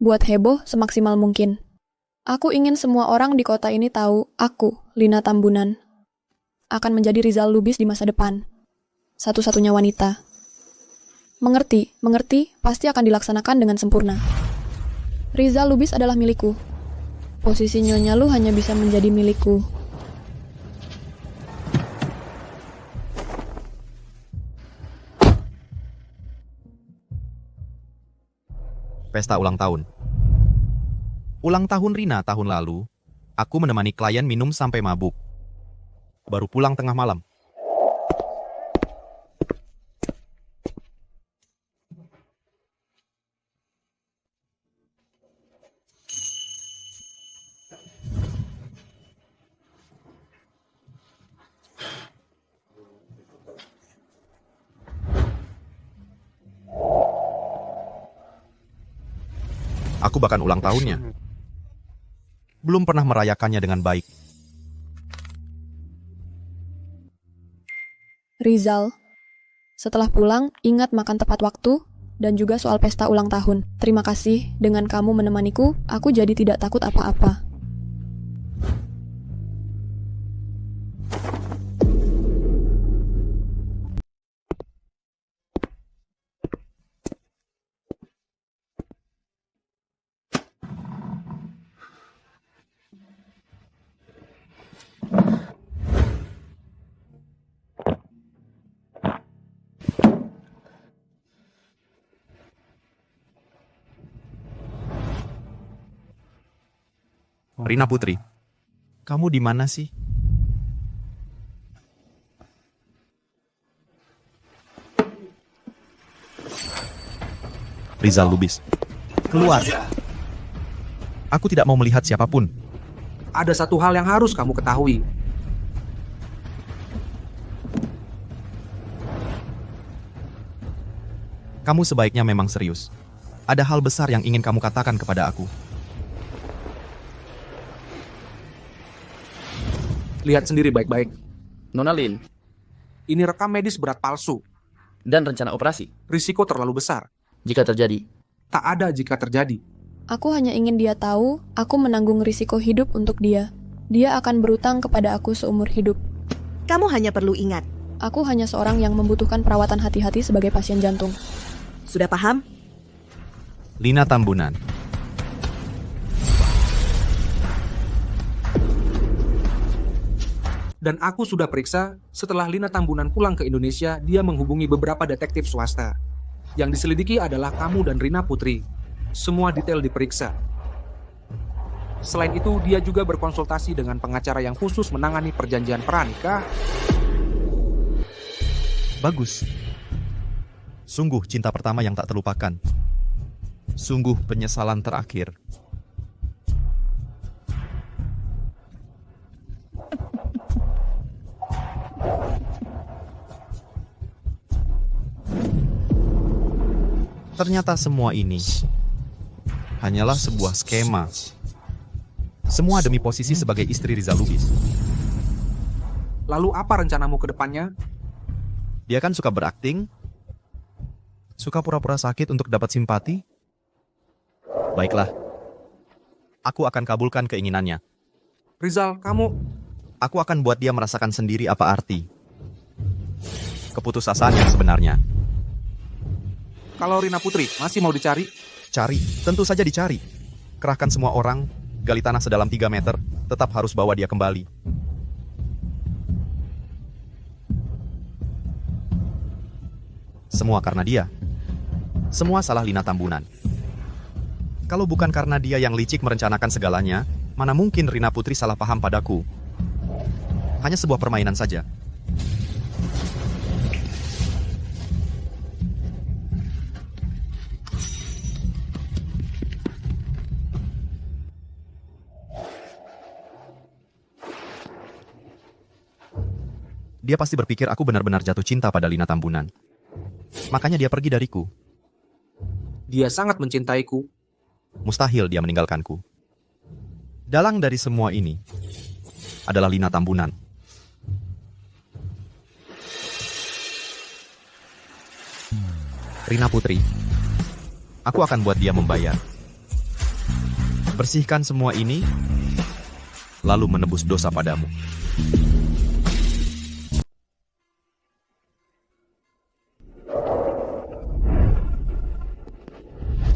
Buat heboh semaksimal mungkin. Aku ingin semua orang di kota ini tahu aku, Lina Tambunan, akan menjadi Rizal Lubis di masa depan. Satu-satunya wanita. Mengerti, pasti akan dilaksanakan dengan sempurna. Rizal Lubis adalah milikku. Posisi Nyonya Lu hanya bisa menjadi milikku. Pesta ulang tahun. Ulang tahun Rina tahun lalu, aku menemani klien minum sampai mabuk. Baru pulang tengah malam. Aku bahkan ulang tahunnya. Belum pernah merayakannya dengan baik. Rizal, setelah pulang, ingat makan tepat waktu, dan juga soal pesta ulang tahun. Terima kasih, dengan kamu menemaniku, aku jadi tidak takut apa-apa. Rina Putri, kamu di mana sih? Rizal Lubis, keluar. Aku tidak mau melihat siapapun. Ada satu hal yang harus kamu ketahui. Kamu sebaiknya memang serius. Ada hal besar yang ingin kamu katakan kepada aku. Lihat sendiri baik-baik. Nona Lin, Ini rekam medis berat palsu. dan rencana operasi. Risiko terlalu besar. Jika terjadi, Tak ada jika terjadi. Aku hanya ingin dia tahu, aku menanggung risiko hidup untuk dia. Dia akan berutang kepada aku seumur hidup. Kamu hanya perlu ingat. Aku hanya seorang yang membutuhkan perawatan hati-hati sebagai pasien jantung. Sudah paham? Lina Tambunan. Dan aku sudah periksa, setelah Lina Tambunan pulang ke Indonesia, dia menghubungi beberapa detektif swasta. Yang diselidiki adalah kamu dan Rina Putri. Semua detail diperiksa. Selain itu, dia juga berkonsultasi dengan pengacara yang khusus menangani perjanjian pranikah. Bagus. Sungguh cinta pertama yang tak terlupakan. Sungguh penyesalan terakhir. Ternyata semua ini hanyalah sebuah skema. Semua demi posisi sebagai istri Rizal Lubis. Lalu apa rencanamu ke depannya? Dia kan suka berakting, suka pura-pura sakit untuk dapat simpati. Baiklah, aku akan kabulkan keinginannya. Rizal, kamu... Aku akan buat dia merasakan sendiri apa arti keputusasaan yang sebenarnya. Kalau Rina Putri masih mau dicari? Cari, tentu saja dicari. Kerahkan semua orang, gali tanah sedalam 3 meter, tetap harus bawa dia kembali. Semua karena dia. Semua salah Lina Tambunan. Kalau bukan karena dia yang licik merencanakan segalanya, mana mungkin Rina Putri salah paham padaku. Hanya sebuah permainan saja. Dia pasti berpikir aku benar-benar jatuh cinta pada Lina Tambunan. Makanya dia pergi dariku. Dia sangat mencintaiku. Mustahil dia meninggalkanku. Dalang dari semua ini adalah Lina Tambunan. Rina Putri, aku akan buat dia membayar. Bersihkan semua ini, lalu menebus dosa padamu.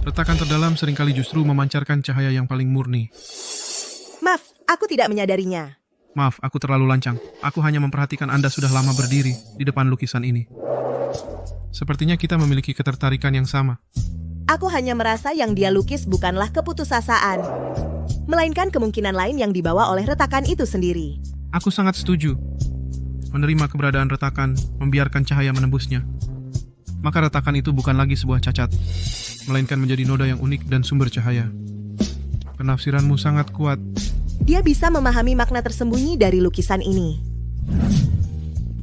Retakan terdalam seringkali justru memancarkan cahaya yang paling murni. Maaf, aku tidak menyadarinya. Maaf, aku terlalu lancang. Aku hanya memperhatikan Anda sudah lama berdiri di depan lukisan ini. Sepertinya kita memiliki ketertarikan yang sama. Aku hanya merasa yang dia lukis bukanlah keputusasaan, melainkan kemungkinan lain yang dibawa oleh retakan itu sendiri. Aku sangat setuju. Menerima keberadaan retakan, membiarkan cahaya menembusnya. Maka retakan itu bukan lagi sebuah cacat, melainkan menjadi noda yang unik dan sumber cahaya. Penafsiranmu sangat kuat. Dia bisa memahami makna tersembunyi dari lukisan ini.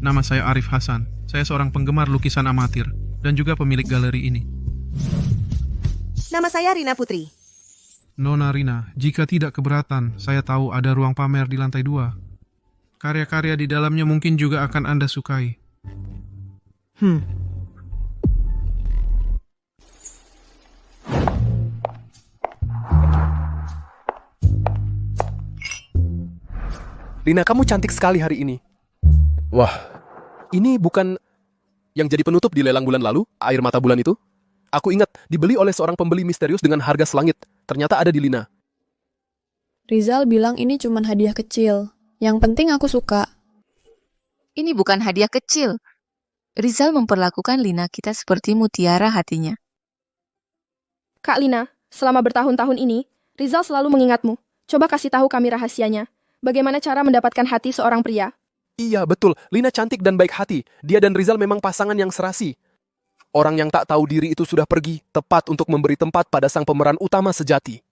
Nama saya Arif Hasan. Saya seorang penggemar lukisan amatir dan juga pemilik galeri ini. Nama saya Rina Putri. Nona Rina, jika tidak keberatan, saya tahu ada ruang pamer di lantai 2. Karya-karya di dalamnya mungkin juga akan Anda sukai. Lina, kamu cantik sekali hari ini. Wah, ini bukan yang jadi penutup di lelang bulan lalu, air mata bulan itu? Aku ingat, dibeli oleh seorang pembeli misterius dengan harga selangit. Ternyata ada di Lina. Rizal bilang ini cuma hadiah kecil. Yang penting aku suka. Ini bukan hadiah kecil. Rizal memperlakukan Lina kita seperti mutiara hatinya. Kak Lina, selama bertahun-tahun ini, Rizal selalu mengingatmu. Coba kasih tahu kami rahasianya. Bagaimana cara mendapatkan hati seorang pria? Iya, betul. Lina cantik dan baik hati. Dia dan Rizal memang pasangan yang serasi. Orang yang tak tahu diri itu sudah pergi, tepat untuk memberi tempat pada sang pemeran utama sejati.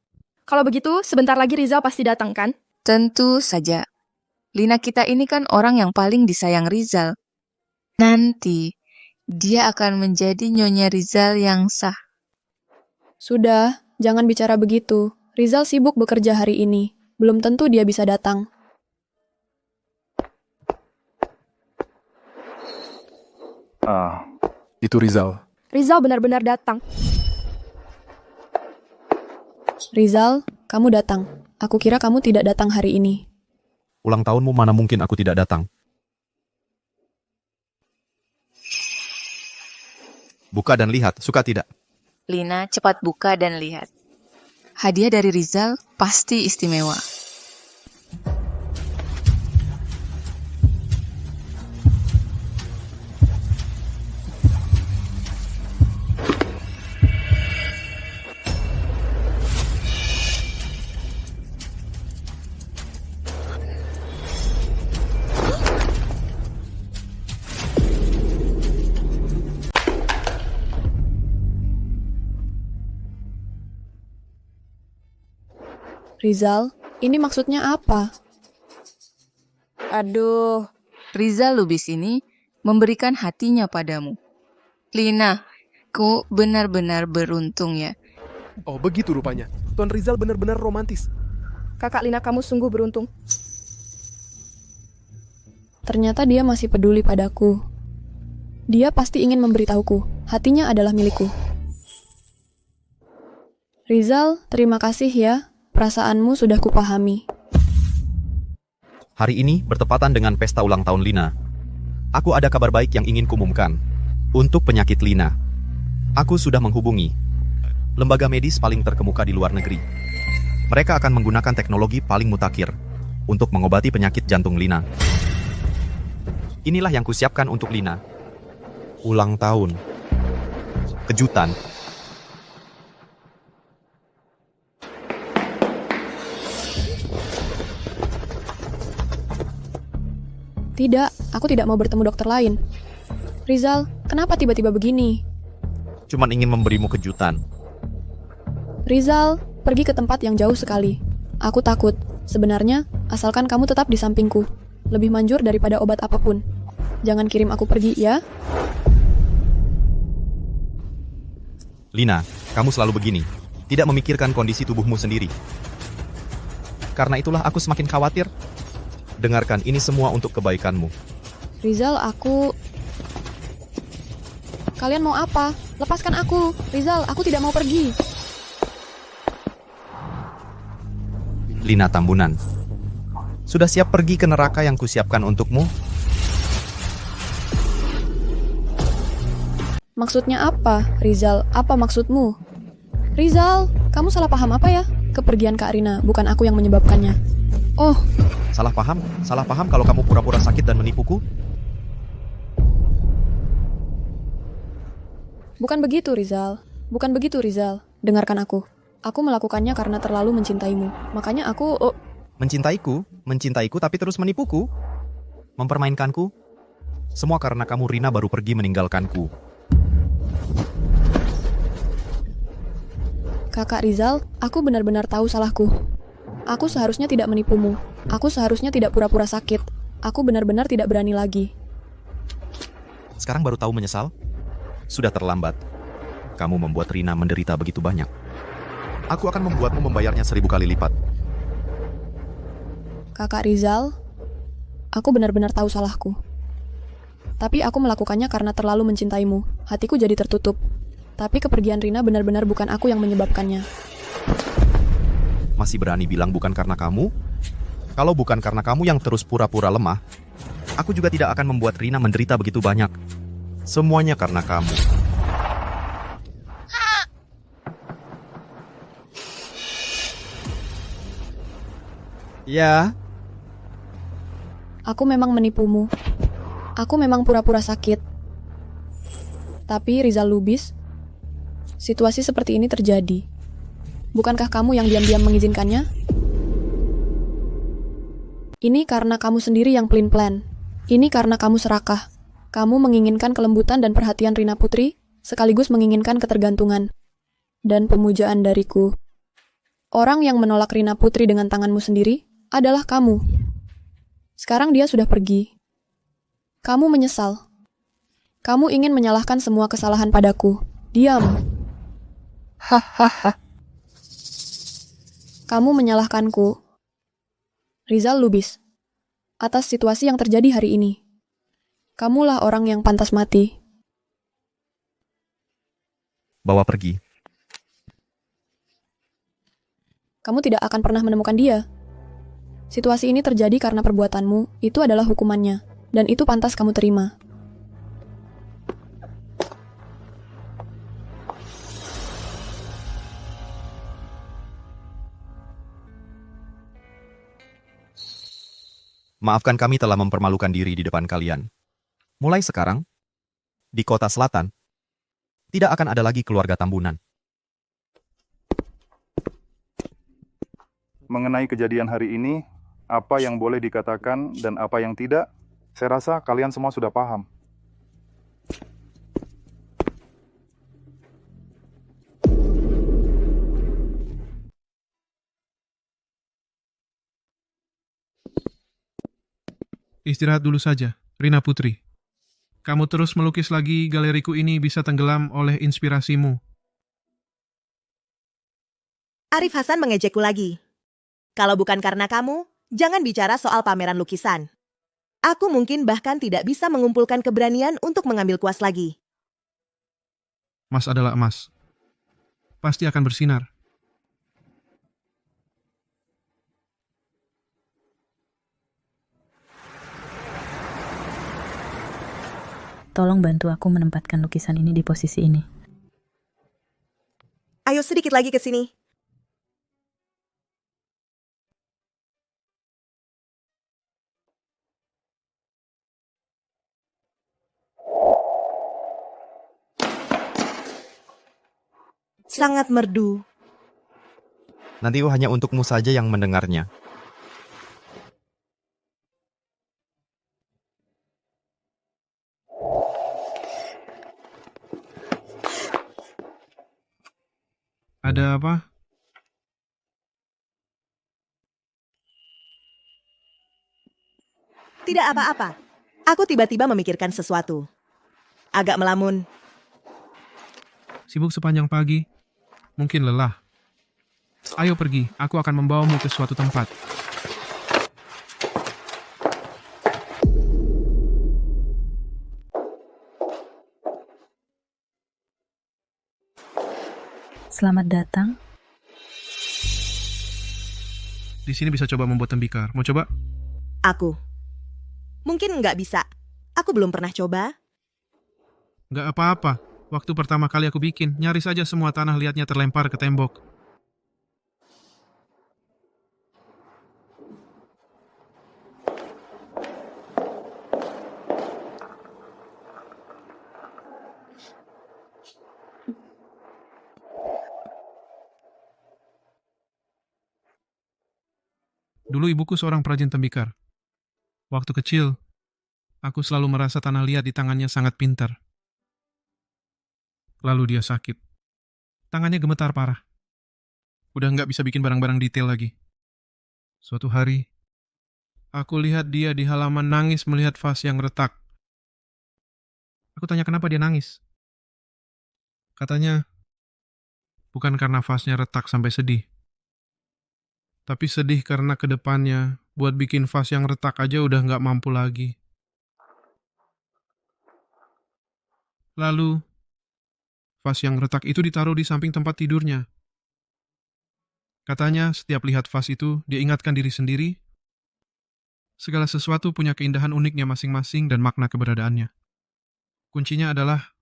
Kalau begitu, sebentar lagi Rizal pasti datang, kan? Tentu saja. Lina kita ini kan orang yang paling disayang Rizal. Nanti, dia akan menjadi Nyonya Rizal yang sah. Sudah, jangan bicara begitu. Rizal sibuk bekerja hari ini. Belum tentu dia bisa datang. Itu Rizal. Rizal benar-benar datang. Rizal, kamu datang. Aku kira kamu tidak datang hari ini. Ulang tahunmu mana mungkin aku tidak datang. Buka dan lihat, suka tidak? Lina, cepat buka dan lihat. Hadiah dari Rizal pasti istimewa. Rizal, ini maksudnya apa? Aduh, Rizal Lubis ini memberikan hatinya padamu. Lina, kau benar-benar beruntung ya. Oh, begitu rupanya. Tuan Rizal benar-benar romantis. Kakak Lina, kamu sungguh beruntung. Ternyata dia masih peduli padaku. Dia pasti ingin memberitahuku, hatinya adalah milikku. Rizal, terima kasih ya. Perasaanmu sudah kupahami. Hari ini bertepatan dengan pesta ulang tahun Lina. Aku ada kabar baik yang ingin kumumkan. Untuk penyakit Lina, aku sudah menghubungi lembaga medis paling terkemuka di luar negeri. Mereka akan menggunakan teknologi paling mutakhir untuk mengobati penyakit jantung Lina. Inilah yang kusiapkan untuk Lina. Ulang tahun. Kejutan. Tidak, aku tidak mau bertemu dokter lain. Rizal, kenapa tiba-tiba begini? Cuman ingin memberimu kejutan. Rizal, pergi ke tempat yang jauh sekali. Aku takut. Sebenarnya, asalkan kamu tetap di sampingku. Lebih manjur daripada obat apapun. Jangan kirim aku pergi, ya? Lina, kamu selalu begini. Tidak memikirkan kondisi tubuhmu sendiri. Karena itulah aku semakin khawatir. Dengarkan, ini semua untuk kebaikanmu. Rizal, aku... Kalian mau apa? Lepaskan aku. Rizal, aku tidak mau pergi. Lina Tambunan. Sudah siap pergi ke neraka yang kusiapkan untukmu? Maksudnya apa, Rizal? Apa maksudmu? Rizal, kamu salah paham apa ya? Kepergian Kak Rina, bukan aku yang menyebabkannya. Oh, Salah paham? Salah paham kalau kamu pura-pura sakit dan menipuku? bukan begitu, Rizal. Bukan begitu, Rizal. Dengarkan aku. Aku melakukannya karena terlalu mencintaimu. Makanya aku... Oh. Mencintaiku? Mencintaiku tapi terus menipuku? Mempermainkanku? Semua karena kamu, Rina, baru pergi meninggalkanku. Kakak Rizal, aku benar-benar tahu salahku. Aku seharusnya tidak menipumu. Aku seharusnya tidak pura-pura sakit. Aku benar-benar tidak berani lagi. Sekarang baru tahu menyesal? Sudah terlambat. Kamu membuat Rina menderita begitu banyak. Aku akan membuatmu membayarnya 1000 kali lipat. Kakak Rizal, aku benar-benar tahu salahku. Tapi aku melakukannya karena terlalu mencintaimu. Hatiku jadi tertutup. Tapi kepergian Rina benar-benar bukan aku yang menyebabkannya. Masih berani bilang bukan karena kamu? Kalau bukan karena kamu yang terus pura-pura lemah, aku juga tidak akan membuat Rina menderita begitu banyak. Semuanya karena kamu. Ya. Aku memang menipumu. Aku memang pura-pura sakit. Tapi Rizal Lubis, situasi seperti ini terjadi. Bukankah kamu yang diam-diam mengizinkannya? Ini karena kamu sendiri yang pelin-pelan. Ini karena kamu serakah. Kamu menginginkan kelembutan dan perhatian Rina Putri, sekaligus menginginkan ketergantungan dan pemujaan dariku. Orang yang menolak Rina Putri dengan tanganmu sendiri adalah kamu. Sekarang dia sudah pergi. Kamu menyesal. Kamu ingin menyalahkan semua kesalahan padaku. Diam. Hahaha. Kamu menyalahkanku, Rizal Lubis, atas situasi yang terjadi hari ini. Kamulah orang yang pantas mati. Bawa pergi. Kamu tidak akan pernah menemukan dia. Situasi ini terjadi karena perbuatanmu, itu adalah hukumannya, dan itu pantas kamu terima. Maafkan kami telah mempermalukan diri di depan kalian. Mulai sekarang, di kota selatan, tidak akan ada lagi keluarga Tambunan. Mengenai kejadian hari ini, apa yang boleh dikatakan dan apa yang tidak, saya rasa kalian semua sudah paham. Istirahat dulu saja, Rina Putri. Kamu terus melukis lagi, galeriku ini bisa tenggelam oleh inspirasimu. Arif Hasan mengejekku lagi. Kalau bukan karena kamu, jangan bicara soal pameran lukisan. Aku mungkin bahkan tidak bisa mengumpulkan keberanian untuk mengambil kuas lagi. Emas adalah emas. Pasti akan bersinar. Tolong bantu aku menempatkan lukisan ini di posisi ini. Ayo sedikit lagi ke sini. Sangat merdu. Nanti hanya untukmu saja yang mendengarnya. Ada apa? Tidak apa-apa. Aku tiba-tiba memikirkan sesuatu. Agak melamun. Sibuk sepanjang pagi? Mungkin lelah. Ayo pergi, aku akan membawamu ke suatu tempat. Selamat datang. Di sini bisa coba membuat tembikar. Mau coba? Aku. Mungkin nggak bisa. Aku belum pernah coba. Nggak apa-apa. Waktu pertama kali aku bikin, nyaris saja semua tanah liatnya terlempar ke tembok. Dulu ibuku seorang perajin tembikar. Waktu kecil, aku selalu merasa tanah liat di tangannya sangat pintar. Lalu dia sakit. Tangannya gemetar parah. Udah nggak bisa bikin barang-barang detail lagi. Suatu hari, aku lihat dia di halaman nangis melihat vas yang retak. Aku tanya kenapa dia nangis. Katanya, bukan karena vasnya retak sampai sedih. Tapi sedih karena ke depannya, buat bikin vas yang retak aja udah nggak mampu lagi. Lalu, vas yang retak itu ditaruh di samping tempat tidurnya. Katanya, setiap lihat vas itu, dia ingatkan diri sendiri, segala sesuatu punya keindahan uniknya masing-masing dan makna keberadaannya. Kuncinya adalah,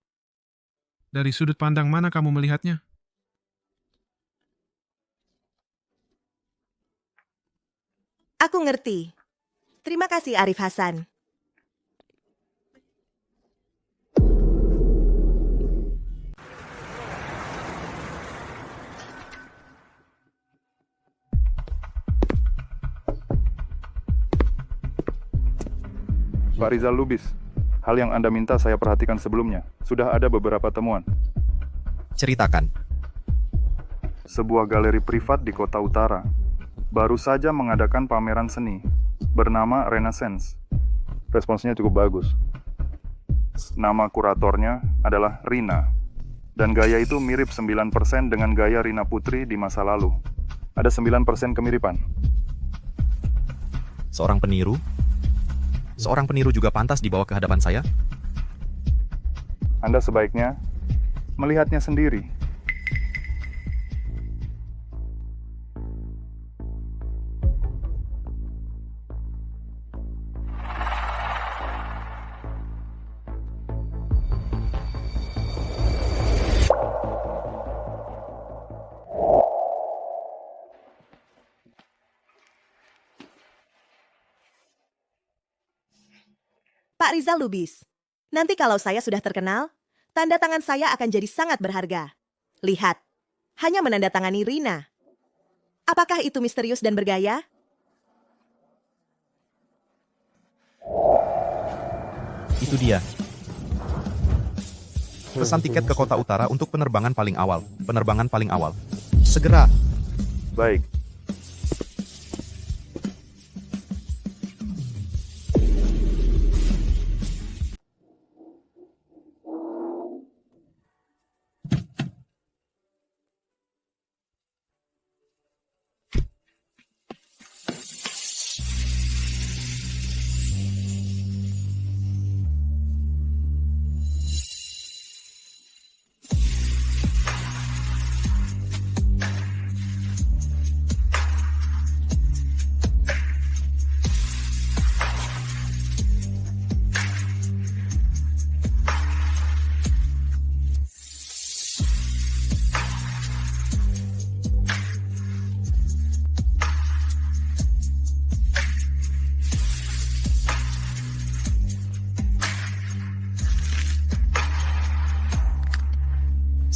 dari sudut pandang mana kamu melihatnya? Aku ngerti. Terima kasih Arif Hasan. Pak Rizal Lubis, hal yang Anda minta saya perhatikan sebelumnya. Sudah ada beberapa temuan. Ceritakan. Sebuah galeri privat di Kota Utara baru saja mengadakan pameran seni bernama Renaissance. Responsnya cukup bagus. Nama kuratornya adalah Rina. Dan gaya itu mirip 9% dengan gaya Rina Putri di masa lalu. Ada 9% kemiripan. Seorang peniru? Seorang peniru juga pantas dibawa ke hadapan saya? Anda sebaiknya melihatnya sendiri. Pak Rizal Lubis, nanti kalau saya sudah terkenal, tanda tangan saya akan jadi sangat berharga. Lihat, hanya menandatangani Rina. Apakah itu misterius dan bergaya? Itu dia. Pesan tiket ke Kota Utara untuk penerbangan paling awal. Penerbangan paling awal. Segera. Baik.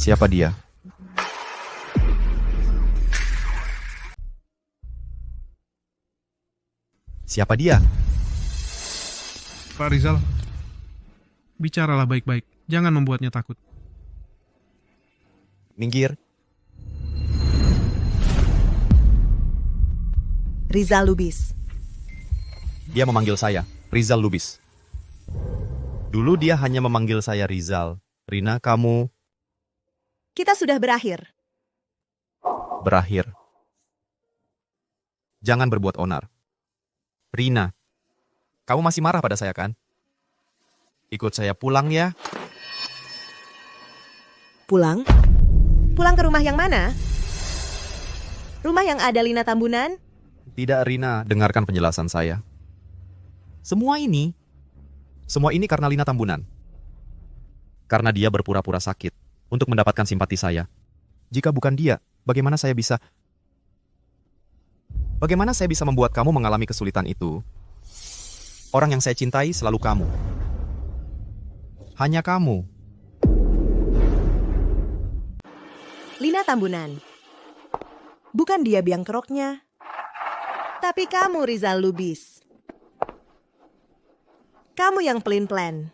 Siapa dia? Siapa dia? Pak Rizal, bicaralah baik-baik. Jangan membuatnya takut. Minggir. Rizal Lubis. Dia memanggil saya, Rizal Lubis. Dulu dia hanya memanggil saya Rizal. Rina, kamu... Kita sudah berakhir. Berakhir. Jangan berbuat onar. Rina, kamu masih marah pada saya kan? Ikut saya pulang ya. Pulang? Pulang ke rumah yang mana? Rumah yang ada Lina Tambunan? Tidak, Rina, dengarkan penjelasan saya. Semua ini karena Lina Tambunan. Karena dia berpura-pura sakit untuk mendapatkan simpati saya. Jika bukan dia, bagaimana saya bisa membuat kamu mengalami kesulitan itu? Orang yang saya cintai selalu kamu. Hanya kamu. Lina Tambunan. Bukan dia biang keroknya. Tapi kamu Rizal Lubis. Kamu yang pelin-pelan.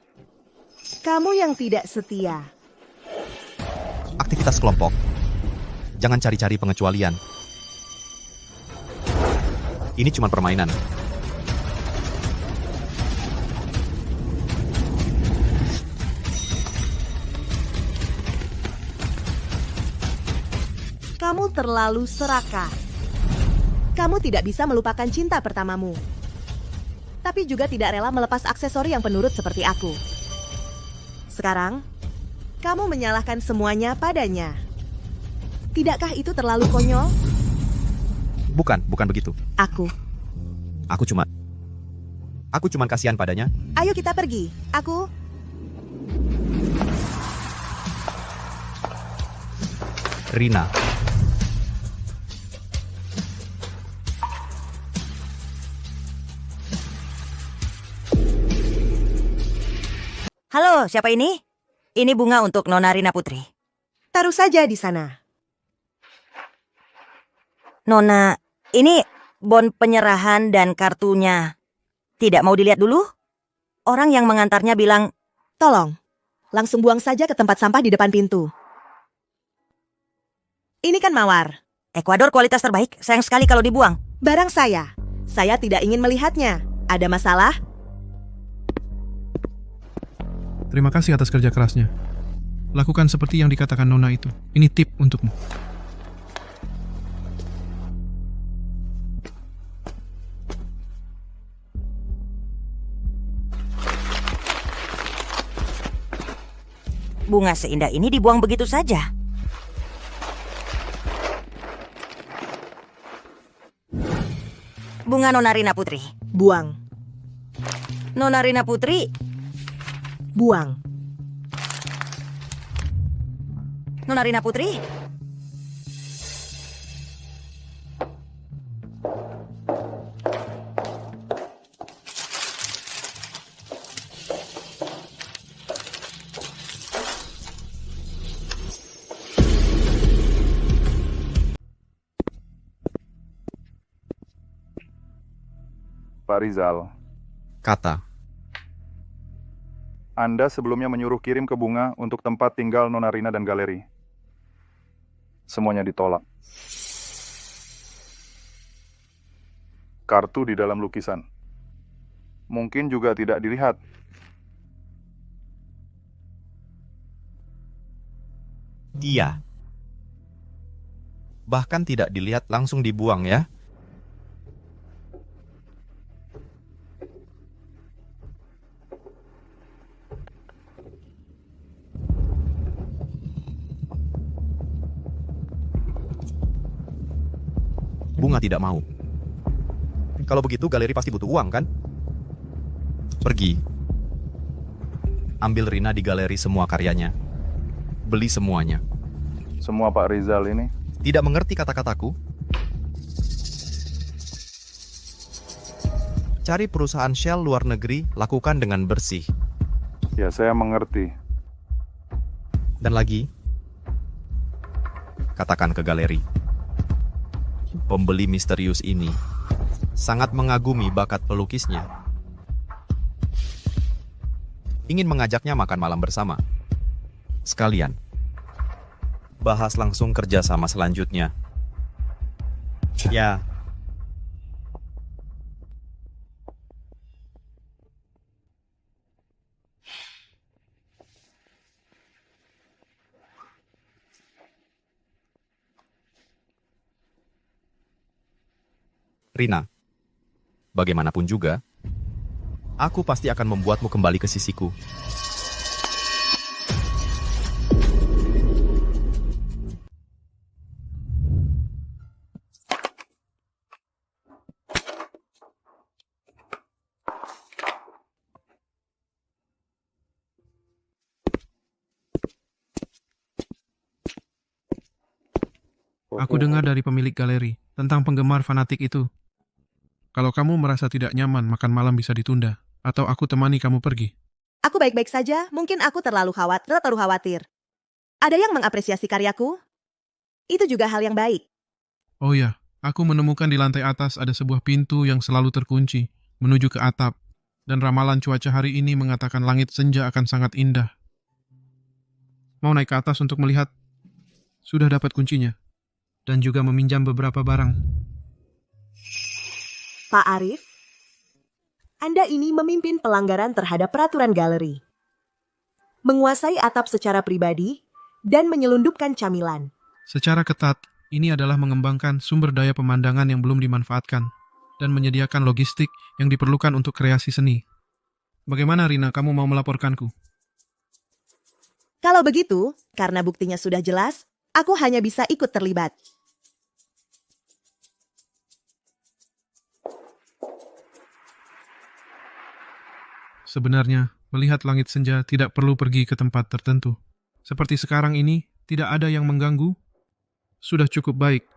Kamu yang tidak setia. Aktivitas kelompok. Jangan cari-cari pengecualian. Ini cuma permainan. Kamu terlalu serakah. Kamu tidak bisa melupakan cinta pertamamu. Tapi juga tidak rela melepas aksesori yang penurut seperti aku. Sekarang, kamu menyalahkan semuanya padanya. Tidakkah itu terlalu konyol? Bukan begitu. Aku cuma kasihan padanya. Ayo kita pergi. Rina. Halo, siapa ini? Ini bunga untuk Nona Rina Putri. Taruh saja di sana. Nona, ini bon penyerahan dan kartunya. Tidak mau dilihat dulu? Orang yang mengantarnya bilang, Tolong, langsung buang saja ke tempat sampah di depan pintu. Ini kan mawar. Ekuador kualitas terbaik, sayang sekali kalau dibuang. Barang saya tidak ingin melihatnya. Ada masalah? Terima kasih atas kerja kerasnya. Lakukan seperti yang dikatakan Nona itu. Ini tip untukmu. Bunga seindah ini dibuang begitu saja. Bunga Nona Rina Putri. Buang. Nona Rina Putri. Buang. Nona Rina Putri. Pak Rizal, Kata, Anda sebelumnya menyuruh kirim ke Bunga untuk tempat tinggal Nona Rina dan galeri. Semuanya ditolak. Kartu di dalam lukisan. Mungkin juga tidak dilihat. dia. Bahkan tidak dilihat, langsung dibuang ya. Bunga tidak mau. Kalau begitu galeri pasti butuh uang kan? Pergi. Ambil Rina di galeri semua karyanya. Beli semuanya. Semua Pak Rizal ini? Tidak mengerti kata-kataku? Cari perusahaan Shell luar negeri, lakukan dengan bersih. Ya, saya mengerti. Dan lagi, katakan ke galeri. Pembeli misterius ini sangat mengagumi bakat pelukisnya. Ingin mengajaknya makan malam bersama. Sekalian, bahas langsung kerjasama selanjutnya. Ya. Rina, bagaimanapun juga, aku pasti akan membuatmu kembali ke sisiku. Aku dengar dari pemilik galeri tentang penggemar fanatik itu. Kalau kamu merasa tidak nyaman, makan malam bisa ditunda. Atau aku temani kamu pergi. Aku baik-baik saja, mungkin aku terlalu khawatir. Ada yang mengapresiasi karyaku? Itu juga hal yang baik. Oh ya, aku menemukan di lantai atas ada sebuah pintu yang selalu terkunci, menuju ke atap. Dan ramalan cuaca hari ini mengatakan langit senja akan sangat indah. Mau naik ke atas untuk melihat? Sudah dapat kuncinya. Dan juga meminjam beberapa barang. Pak Arif, Anda ini memimpin pelanggaran terhadap peraturan galeri. Menguasai atap secara pribadi dan menyelundupkan camilan. Secara ketat, ini adalah mengembangkan sumber daya pemandangan yang belum dimanfaatkan dan menyediakan logistik yang diperlukan untuk kreasi seni. Bagaimana Rina, kamu mau melaporkanku? Kalau begitu, karena buktinya sudah jelas, aku hanya bisa ikut terlibat. Sebenarnya, melihat langit senja tidak perlu pergi ke tempat tertentu. Seperti sekarang ini, tidak ada yang mengganggu. Sudah cukup baik.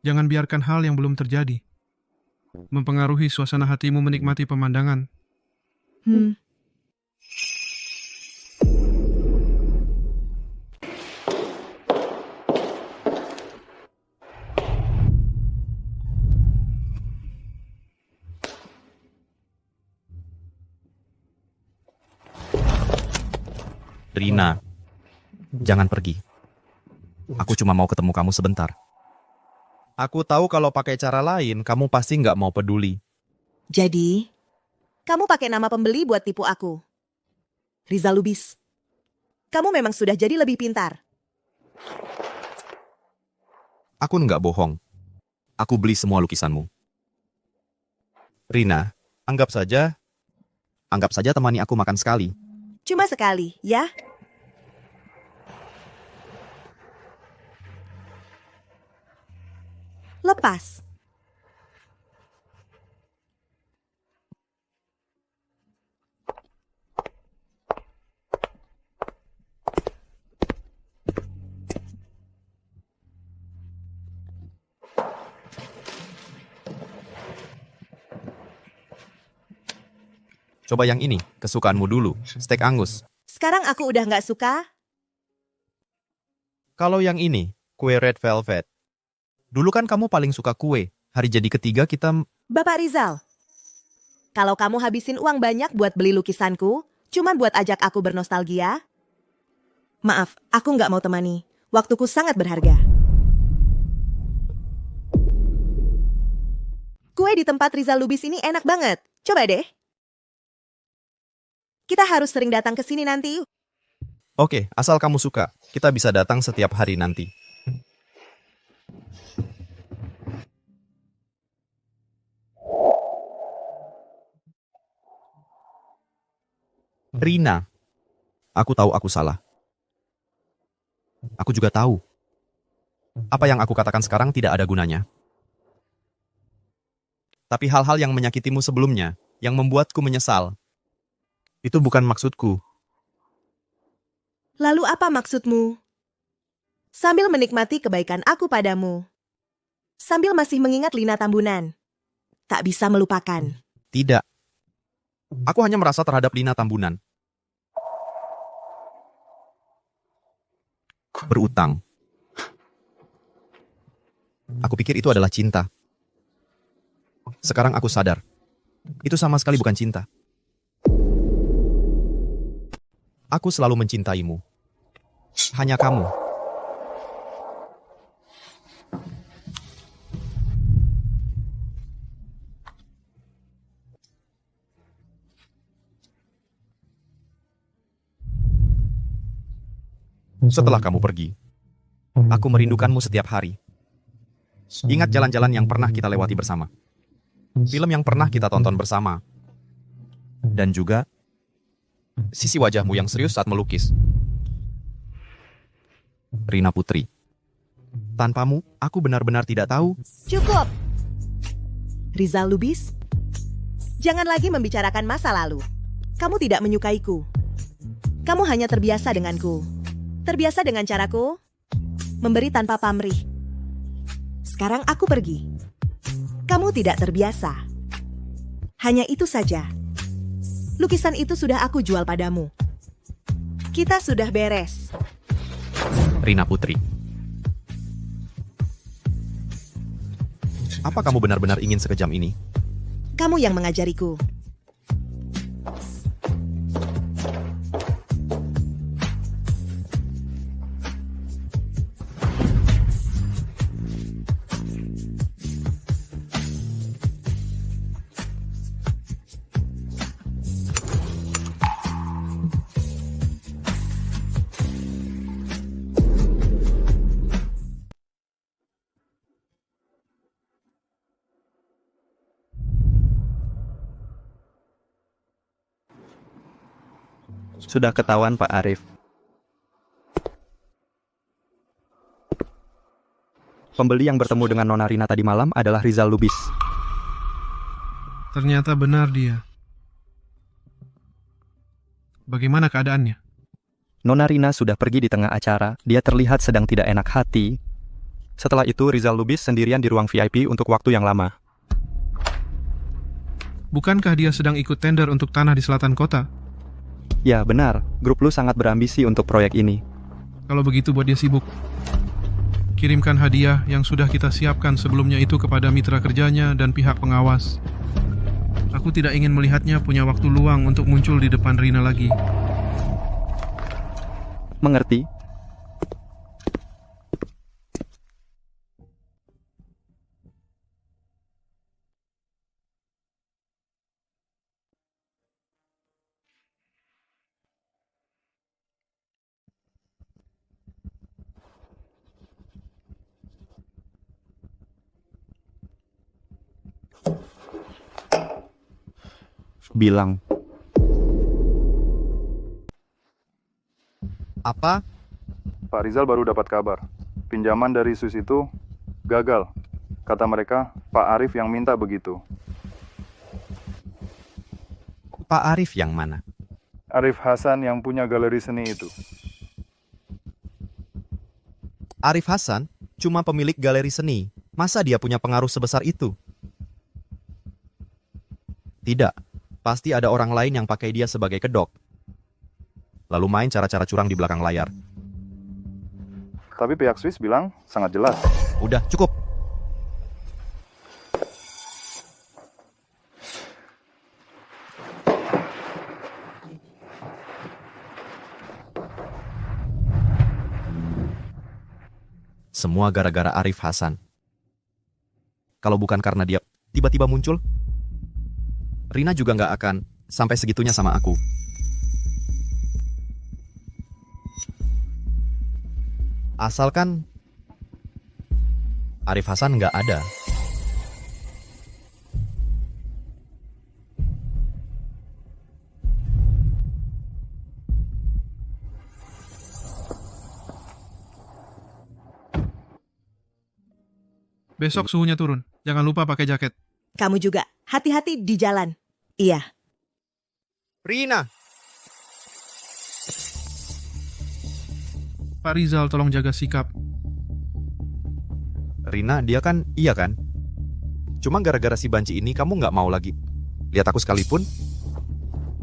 Jangan biarkan hal yang belum terjadi mempengaruhi suasana hatimu menikmati pemandangan. Rina, jangan pergi. Aku cuma mau ketemu kamu sebentar. Aku tahu kalau pakai cara lain, kamu pasti nggak mau peduli. Jadi, kamu pakai nama pembeli buat tipu aku. Rizal Lubis, kamu memang sudah jadi lebih pintar. Aku nggak bohong. Aku beli semua lukisanmu. Rina, anggap saja temani aku makan sekali. Cuma sekali, ya? Lepas. Coba yang ini, kesukaanmu dulu, steak angus. Sekarang aku udah nggak suka. Kalau yang ini, kue red velvet. Dulu kan kamu paling suka kue. Hari jadi ketiga kita... Bapak Rizal, kalau kamu habisin uang banyak buat beli lukisanku, cuma buat ajak aku bernostalgia? Maaf, aku nggak mau temani. Waktuku sangat berharga. Kue di tempat Rizal Lubis ini enak banget. Coba deh. Kita harus sering datang ke sini nanti. Oke, asal kamu suka. Kita bisa datang setiap hari nanti. Rina, aku tahu aku salah. Aku juga tahu. Apa yang aku katakan sekarang tidak ada gunanya. Tapi hal-hal yang menyakitimu sebelumnya, yang membuatku menyesal, itu bukan maksudku. Lalu apa maksudmu? Sambil menikmati kebaikan aku padamu. Sambil masih mengingat Lina Tambunan. Tak bisa melupakan. Tidak. Aku hanya merasa terhadap Lina Tambunan. Berutang. Aku pikir itu adalah cinta. Sekarang aku sadar. Itu sama sekali bukan cinta. Aku selalu mencintaimu. Hanya kamu. Setelah kamu pergi, aku merindukanmu setiap hari. Ingat jalan-jalan yang pernah kita lewati bersama. Film yang pernah kita tonton bersama. Dan juga sisi wajahmu yang serius saat melukis. Rina Putri. Tanpamu, aku benar-benar tidak tahu. Cukup. Rizal Lubis, jangan lagi membicarakan masa lalu. Kamu tidak menyukaiku. Kamu hanya terbiasa denganku. Terbiasa dengan caraku, memberi tanpa pamrih. Sekarang aku pergi. Kamu tidak terbiasa. Hanya itu saja. Lukisan itu sudah aku jual padamu. Kita sudah beres. Rina Putri. Apa kamu benar-benar ingin sekejam ini? Kamu yang mengajariku. Sudah ketahuan Pak Arif. Pembeli yang bertemu dengan Nona Rina tadi malam adalah Rizal Lubis. Ternyata benar dia. Bagaimana keadaannya? Nona Rina sudah pergi di tengah acara. Dia terlihat sedang tidak enak hati. Setelah itu Rizal Lubis sendirian di ruang VIP untuk waktu yang lama. Bukankah dia sedang ikut tender untuk tanah di selatan kota? Ya, benar. Grup Lu sangat berambisi untuk proyek ini. Kalau begitu buat dia sibuk. Kirimkan hadiah yang sudah kita siapkan sebelumnya itu kepada mitra kerjanya dan pihak pengawas. Aku tidak ingin melihatnya punya waktu luang untuk muncul di depan Rina lagi. Mengerti? Bilang. Apa? Pak Rizal baru dapat kabar. Pinjaman dari Swiss itu gagal. Kata mereka, Pak Arif yang minta begitu. Pak Arif yang mana? Arif Hasan yang punya galeri seni itu. Arif Hasan cuma pemilik galeri seni. Masa dia punya pengaruh sebesar itu? Tidak. Pasti ada orang lain yang pakai dia sebagai kedok. Lalu main cara-cara curang di belakang layar. Tapi pihak Swiss bilang sangat jelas. Udah, cukup. Semua gara-gara Arif Hasan. Kalau bukan karena dia tiba-tiba muncul, Rina juga nggak akan sampai segitunya sama aku. Asalkan Arif Hasan nggak ada. Besok suhunya turun. Jangan lupa pakai jaket. Kamu juga, hati-hati di jalan. Iya. Rina. Pak Rizal, tolong jaga sikap. Rina, dia kan iya kan? Cuma gara-gara si banci ini kamu nggak mau lagi lihat aku sekalipun.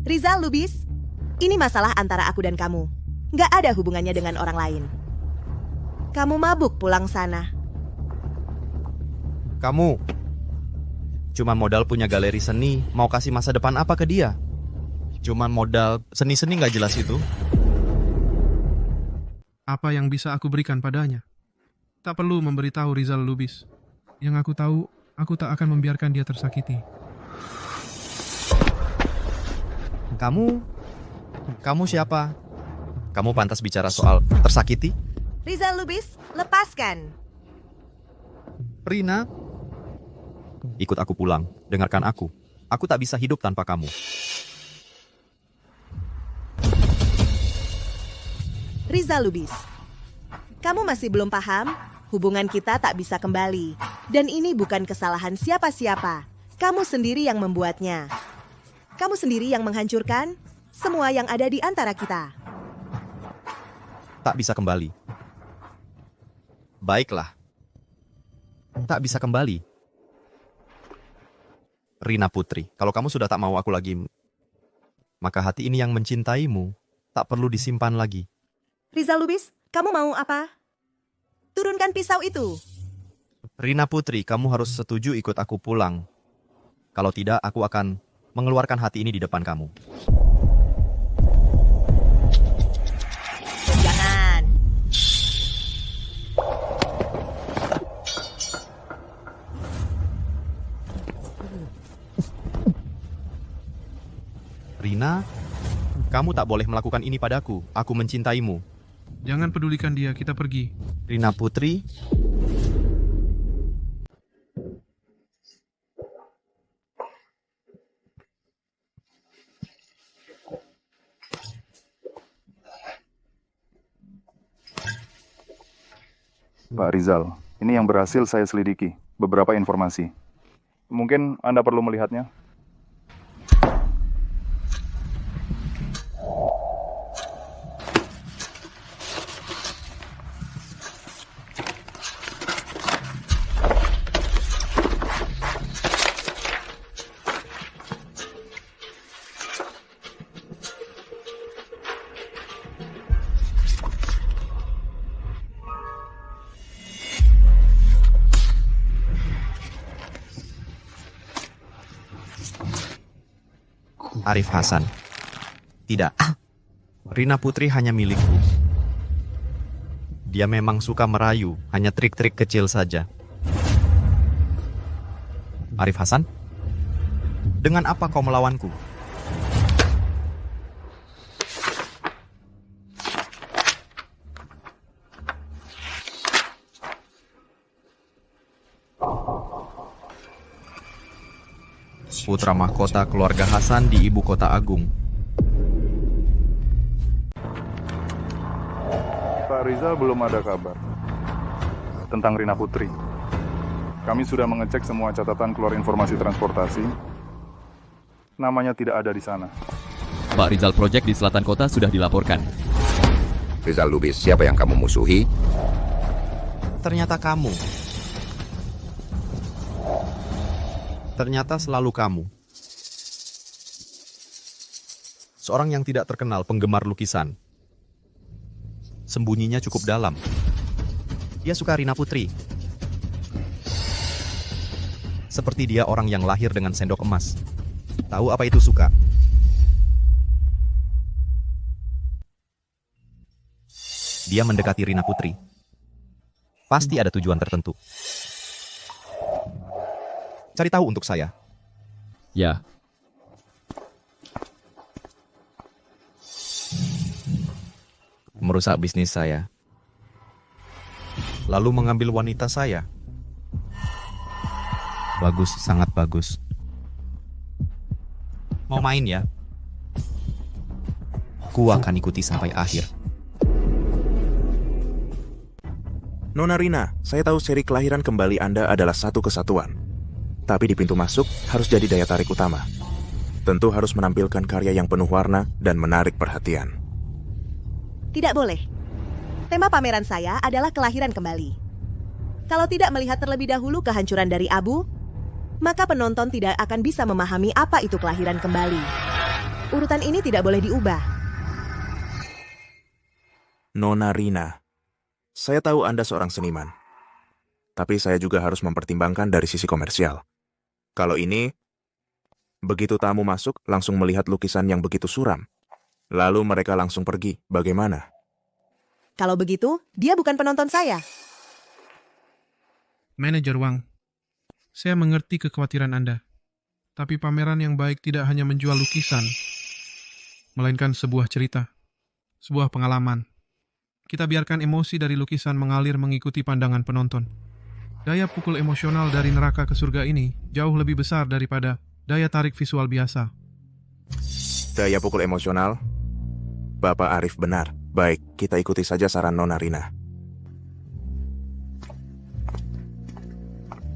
Rizal, Lubis, ini masalah antara aku dan kamu. Nggak ada hubungannya dengan orang lain. Kamu mabuk pulang sana. Kamu cuma modal punya galeri seni, mau kasih masa depan apa ke dia? Cuma modal seni-seni nggak jelas itu. Apa yang bisa aku berikan padanya? Tak perlu memberitahu Rizal Lubis. Yang aku tahu, aku tak akan membiarkan dia tersakiti. Kamu siapa? Kamu pantas bicara soal tersakiti? Rizal Lubis, lepaskan. Rina, ikut aku pulang. Dengarkan aku. Aku tak bisa hidup tanpa kamu. Rizal Lubis, kamu masih belum paham? Hubungan kita tak bisa kembali. Dan ini bukan kesalahan siapa-siapa. Kamu sendiri yang membuatnya. Kamu sendiri yang menghancurkan semua yang ada di antara kita. Tak bisa kembali. Baiklah. Tak bisa kembali. Rina Putri, kalau kamu sudah tak mau aku lagi, maka hati ini yang mencintaimu tak perlu disimpan lagi. Rizal Lubis, kamu mau apa? Turunkan pisau itu. Rina Putri, kamu harus setuju ikut aku pulang. Kalau tidak, aku akan mengeluarkan hati ini di depan kamu. Jangan. Rina, kamu tak boleh melakukan ini padaku. Aku mencintaimu. Jangan pedulikan dia, kita pergi. Rina Putri. Pak Rizal, ini yang berhasil saya selidiki. Beberapa informasi. Mungkin Anda perlu melihatnya. Arif Hasan. Tidak. Rina Putri hanya milikku. Dia memang suka merayu, hanya trik-trik kecil saja. Arif Hasan, dengan apa kau melawanku? Putra mahkota keluarga Hasan di ibu kota agung. Pak Rizal belum ada kabar tentang Rina Putri. Kami sudah mengecek semua catatan keluar informasi transportasi. Namanya tidak ada di sana. Pak Rizal Project di selatan kota sudah dilaporkan. Rizal Lubis, siapa yang kamu musuhi? Ternyata kamu. Ternyata selalu kamu. Seorang yang tidak terkenal penggemar lukisan. Sembunyinya cukup dalam. Dia suka Rina Putri. Seperti dia orang yang lahir dengan sendok emas. Tahu apa itu suka? Dia mendekati Rina Putri. Pasti ada tujuan tertentu. Cari tahu untuk saya. Ya. Merusak bisnis saya. Lalu mengambil wanita saya. Bagus, sangat bagus. Mau main ya? Ku akan ikuti sampai akhir. Nona Rina, saya tahu seri kelahiran kembali Anda adalah satu kesatuan. Tapi di pintu masuk harus jadi daya tarik utama. Tentu harus menampilkan karya yang penuh warna dan menarik perhatian. Tidak boleh. Tema pameran saya adalah kelahiran kembali. Kalau tidak melihat terlebih dahulu kehancuran dari abu, maka penonton tidak akan bisa memahami apa itu kelahiran kembali. Urutan ini tidak boleh diubah. Nona Rina, saya tahu Anda seorang seniman. Tapi saya juga harus mempertimbangkan dari sisi komersial. Kalau ini, begitu tamu masuk langsung melihat lukisan yang begitu suram. Lalu mereka langsung pergi, bagaimana? Kalau begitu, dia bukan penonton saya. Manajer Wang, saya mengerti kekhawatiran Anda. Tapi pameran yang baik tidak hanya menjual lukisan, melainkan sebuah cerita, sebuah pengalaman. Kita biarkan emosi dari lukisan mengalir mengikuti pandangan penonton. Daya pukul emosional dari neraka ke surga ini jauh lebih besar daripada daya tarik visual biasa. Daya pukul emosional? Bapak Arif benar. Baik, kita ikuti saja saran Nona Rina.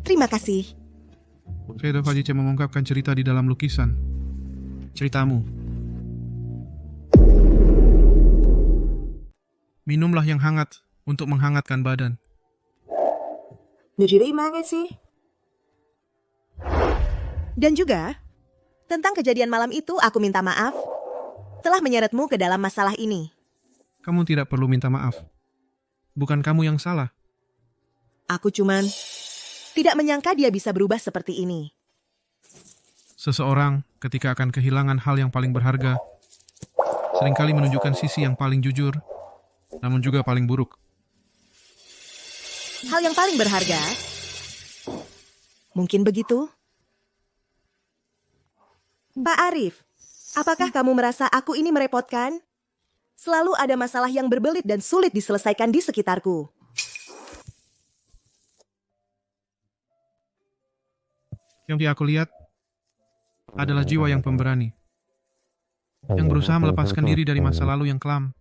Terima kasih. Saya Fajice mengungkapkan cerita di dalam lukisan. Ceritamu. Minumlah yang hangat untuk menghangatkan badan. Dan juga, tentang kejadian malam itu aku minta maaf telah menyeretmu ke dalam masalah ini. Kamu tidak perlu minta maaf. Bukan kamu yang salah. Aku cuman tidak menyangka dia bisa berubah seperti ini. Seseorang ketika akan kehilangan hal yang paling berharga, seringkali menunjukkan sisi yang paling jujur, namun juga paling buruk. Hal yang paling berharga? Mungkin begitu? Pak Arif, apakah kamu merasa aku ini merepotkan? Selalu ada masalah yang berbelit dan sulit diselesaikan di sekitarku. Yang aku lihat adalah jiwa yang pemberani, yang berusaha melepaskan diri dari masa lalu yang kelam.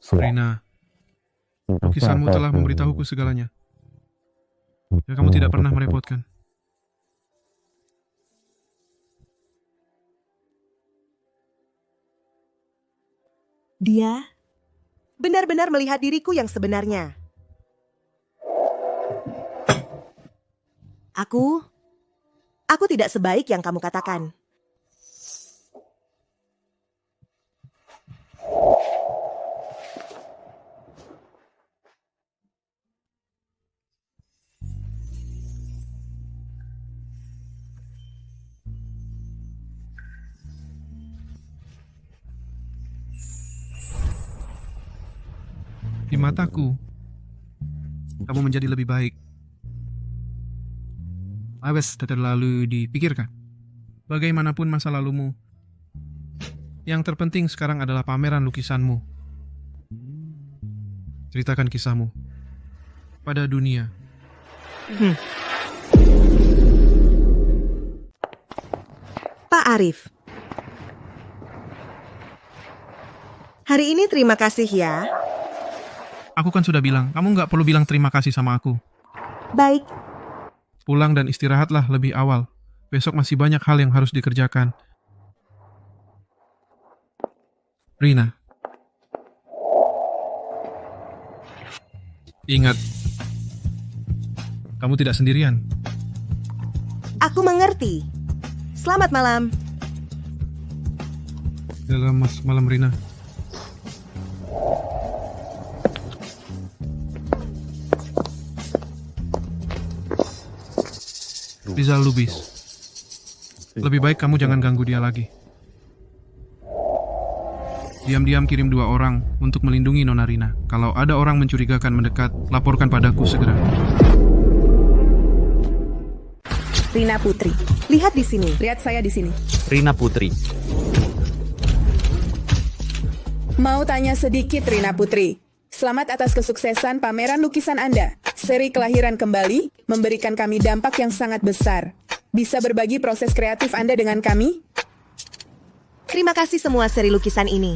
Rina, lukisanmu telah memberitahuku segalanya. Ya, kamu tidak pernah merepotkan. Dia benar-benar melihat diriku yang sebenarnya. Aku tidak sebaik yang kamu katakan. Di mataku, kamu menjadi lebih baik. Awas tak terlalu dipikirkan. Bagaimanapun masa lalumu, yang terpenting sekarang adalah pameran lukisanmu. Ceritakan kisahmu pada dunia. Pak Arif. Hari ini terima kasih ya. Aku kan sudah bilang, kamu nggak perlu bilang terima kasih sama aku. Baik. Pulang dan istirahatlah lebih awal. Besok masih banyak hal yang harus dikerjakan. Rina. Ingat, kamu tidak sendirian. Aku mengerti. Selamat malam. Selamat malam, Rina. Rizal Lubis. Lebih baik kamu jangan ganggu dia lagi. Diam-diam kirim 2 orang untuk melindungi Nona Rina. Kalau ada orang mencurigakan mendekat, laporkan padaku segera. Rina Putri. Lihat di sini. Lihat saya di sini. Rina Putri. Mau tanya sedikit, Rina Putri. Selamat atas kesuksesan pameran lukisan Anda. Seri kelahiran kembali memberikan kami dampak yang sangat besar. Bisa berbagi proses kreatif Anda dengan kami? Terima kasih semua seri lukisan ini.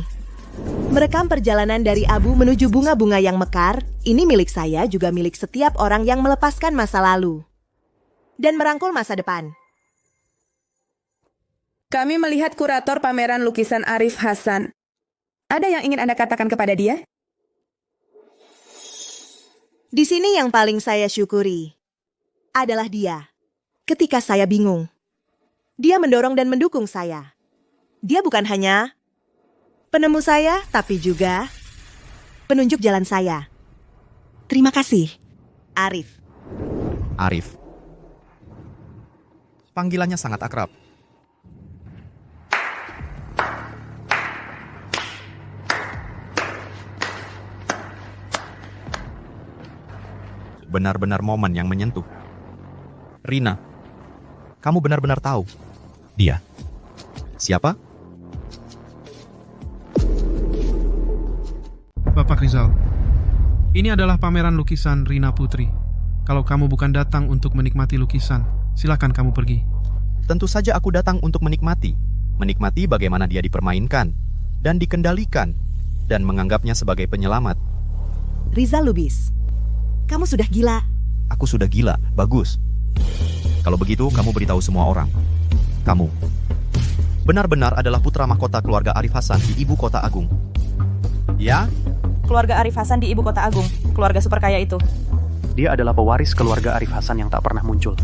Merekam perjalanan dari abu menuju bunga-bunga yang mekar, ini milik saya juga milik setiap orang yang melepaskan masa lalu dan merangkul masa depan. Kami melihat kurator pameran lukisan Arif Hasan. Ada yang ingin Anda katakan kepada dia? Di sini yang paling saya syukuri adalah dia. Ketika saya bingung, dia mendorong dan mendukung saya. Dia bukan hanya penemu saya, tapi juga penunjuk jalan saya. Terima kasih, Arif. Arif. Panggilannya sangat akrab. Benar-benar momen yang menyentuh. Rina, kamu benar-benar tahu dia siapa? Bapak Rizal, ini adalah pameran lukisan Rina Putri. Kalau kamu bukan datang untuk menikmati lukisan, silakan kamu pergi. Tentu saja aku datang untuk menikmati. Menikmati bagaimana dia dipermainkan dan dikendalikan dan menganggapnya sebagai penyelamat. Rizal Lubis, kamu sudah gila. Aku sudah gila, bagus. Kalau begitu, kamu beritahu semua orang. Kamu benar-benar adalah putra mahkota keluarga Arif Hasan di Ibu Kota Agung. Ya? Keluarga Arif Hasan di Ibu Kota Agung, keluarga super kaya itu. Dia adalah pewaris keluarga Arif Hasan yang tak pernah muncul.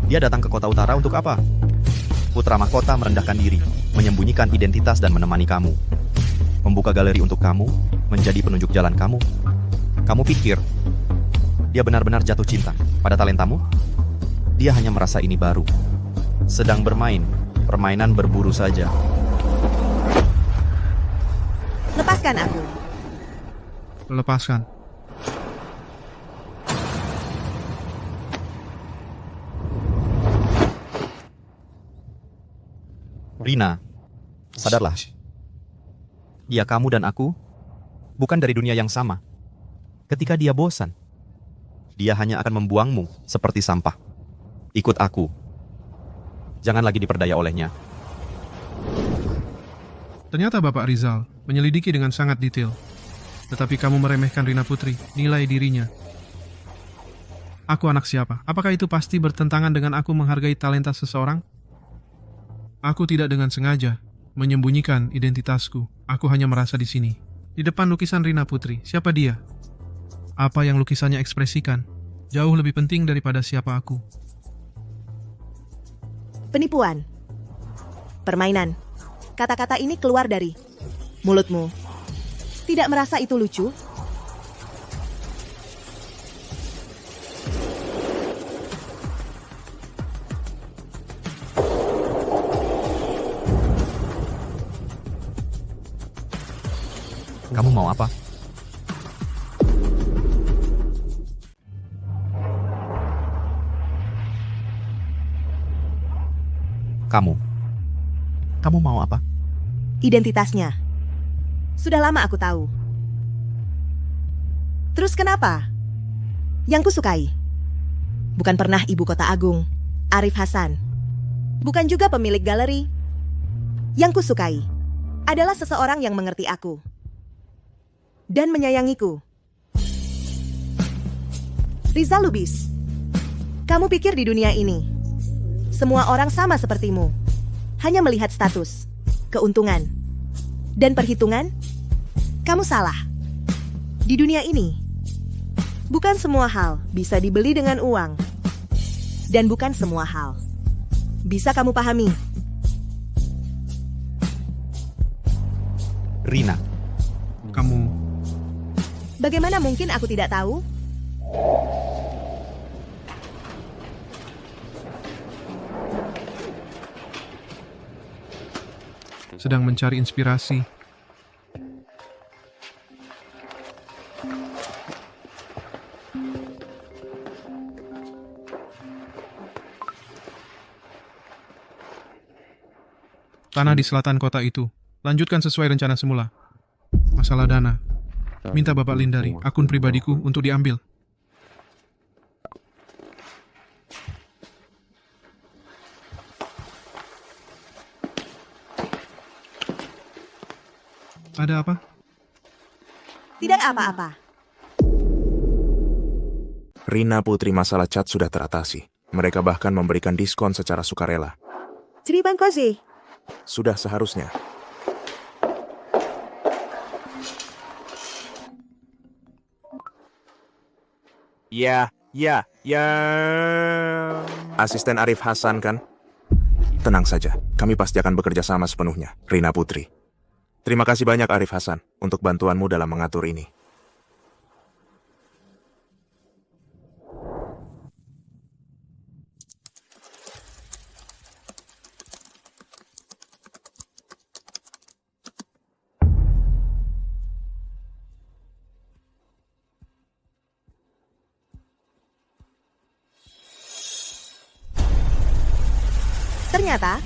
Dia datang ke Kota Utara untuk apa? Putra mahkota merendahkan diri, menyembunyikan identitas dan menemani kamu. Membuka galeri untuk kamu, menjadi penunjuk jalan kamu. Kamu pikir dia benar-benar jatuh cinta pada talentamu? Dia hanya merasa ini baru. Sedang bermain, permainan berburu saja. Lepaskan aku. Lepaskan. Rina, sadarlah. Dia kamu dan aku bukan dari dunia yang sama. Ketika dia bosan, dia hanya akan membuangmu seperti sampah. Ikut aku. Jangan lagi diperdaya olehnya. Ternyata Bapak Rizal menyelidiki dengan sangat detail. Tetapi kamu meremehkan Rina Putri, nilai dirinya. Aku anak siapa? Apakah itu pasti bertentangan dengan aku menghargai talenta seseorang? Aku tidak dengan sengaja menyembunyikan identitasku. Aku hanya merasa di sini, di depan lukisan Rina Putri. Siapa dia? Apa yang lukisannya ekspresikan jauh lebih penting daripada siapa aku. Penipuan. Permainan. Kata-kata ini keluar dari mulutmu. Tidak merasa itu lucu? Kamu mau apa? Kamu mau apa? Identitasnya. Sudah lama aku tahu. Terus kenapa? Yang kusukai. Bukan pernah ibu kota agung, Arif Hasan. Bukan juga pemilik galeri. Yang kusukai adalah seseorang yang mengerti aku. Dan menyayangiku. Rizal Lubis. Kamu pikir di dunia ini, semua orang sama sepertimu. Hanya melihat status, keuntungan, dan perhitungan? Kamu salah. Di dunia ini, bukan semua hal bisa dibeli dengan uang. Dan bukan semua hal bisa kamu pahami. Rina. Kamu... Bagaimana mungkin aku tidak tahu? sedang mencari inspirasi. Tanah di selatan kota itu. Lanjutkan sesuai rencana semula. Masalah dana. Minta Bapak Lindari akun pribadiku untuk diambil. Ada apa? Tidak apa-apa. Rina Putri, masalah cat sudah teratasi. Mereka bahkan memberikan diskon secara sukarela. Terima kasih. Sudah seharusnya. Ya. Asisten Arif Hasan kan? Tenang saja, kami pasti akan bekerja sama sepenuhnya, Rina Putri. Terima kasih banyak Arif Hasan untuk bantuanmu dalam mengatur ini. Ternyata,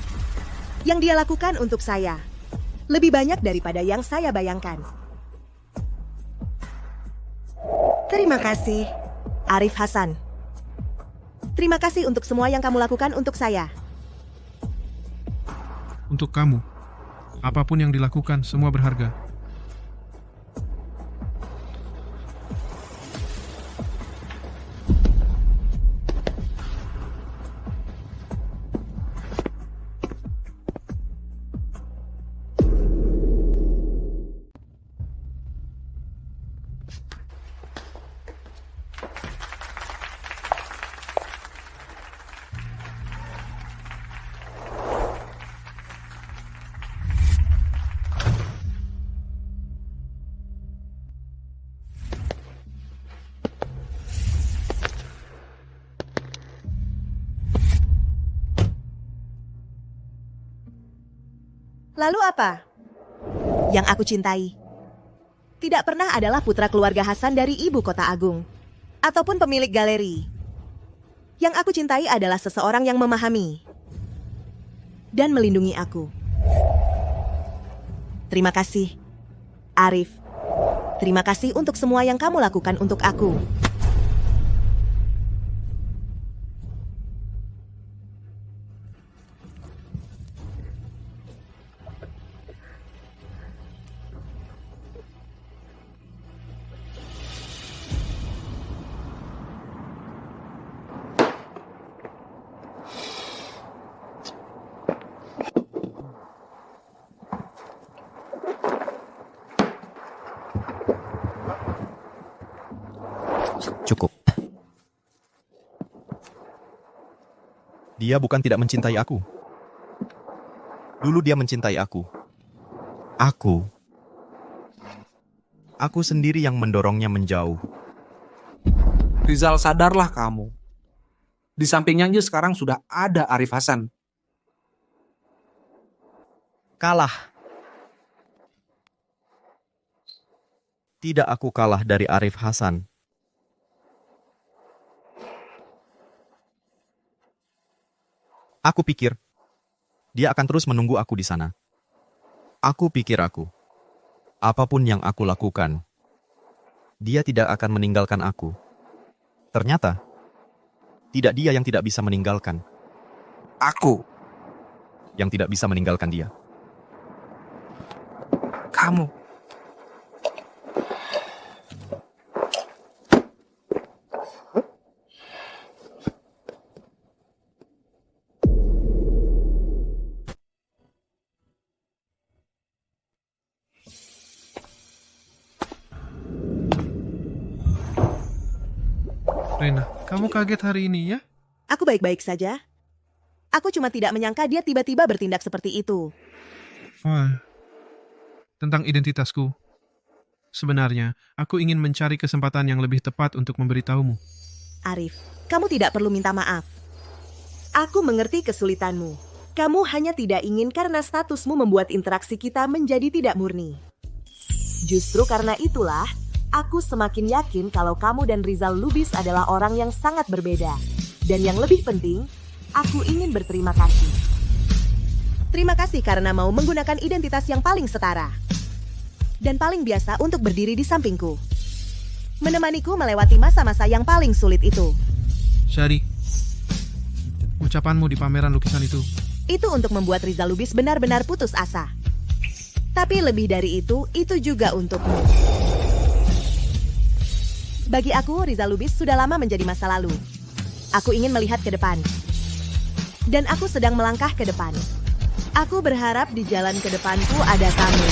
yang dia lakukan untuk saya lebih banyak daripada yang saya bayangkan. Terima kasih, Arif Hasan. Terima kasih untuk semua yang kamu lakukan untuk saya. Untuk kamu, apapun yang dilakukan semua berharga. Lalu apa? Yang aku cintai tidak pernah adalah putra keluarga Hasan dari ibu kota agung, ataupun pemilik galeri. Yang aku cintai adalah seseorang yang memahami dan melindungi aku. Terima kasih, Arif. Terima kasih untuk semua yang kamu lakukan untuk aku. Cukup. Dia bukan tidak mencintai aku. Dulu dia mencintai aku. Aku sendiri yang mendorongnya menjauh. Rizal, sadarlah kamu. Di sampingnya aja sekarang sudah ada Arif Hasan. Kalah. Tidak, aku kalah dari Arif Hasan. Aku pikir Dia akan terus menunggu aku di sana. Aku pikir apapun yang aku lakukan, dia tidak akan meninggalkan aku. Ternyata, tidak dia yang tidak bisa meninggalkan. Aku yang tidak bisa meninggalkan dia. Kamu. Rena, kamu kaget hari ini ya? Aku baik-baik saja. Aku cuma tidak menyangka dia tiba-tiba bertindak seperti itu. Wah, tentang identitasku. Sebenarnya, aku ingin mencari kesempatan yang lebih tepat untuk memberitahumu. Arif, kamu tidak perlu minta maaf. Aku mengerti kesulitanmu. Kamu hanya tidak ingin karena statusmu membuat interaksi kita menjadi tidak murni. Justru karena itulah, aku semakin yakin kalau kamu dan Rizal Lubis adalah orang yang sangat berbeda. Dan yang lebih penting, aku ingin berterima kasih. Terima kasih karena mau menggunakan identitas yang paling setara. Dan paling biasa untuk berdiri di sampingku. Menemaniku melewati masa-masa yang paling sulit itu. Shari, ucapanmu di pameran lukisan itu. Itu untuk membuat Rizal Lubis benar-benar putus asa. Tapi lebih dari itu juga untukmu. Bagi aku, Rizal Lubis sudah lama menjadi masa lalu. Aku ingin melihat ke depan. Dan aku sedang melangkah ke depan. Aku berharap di jalan ke depanku ada kamu.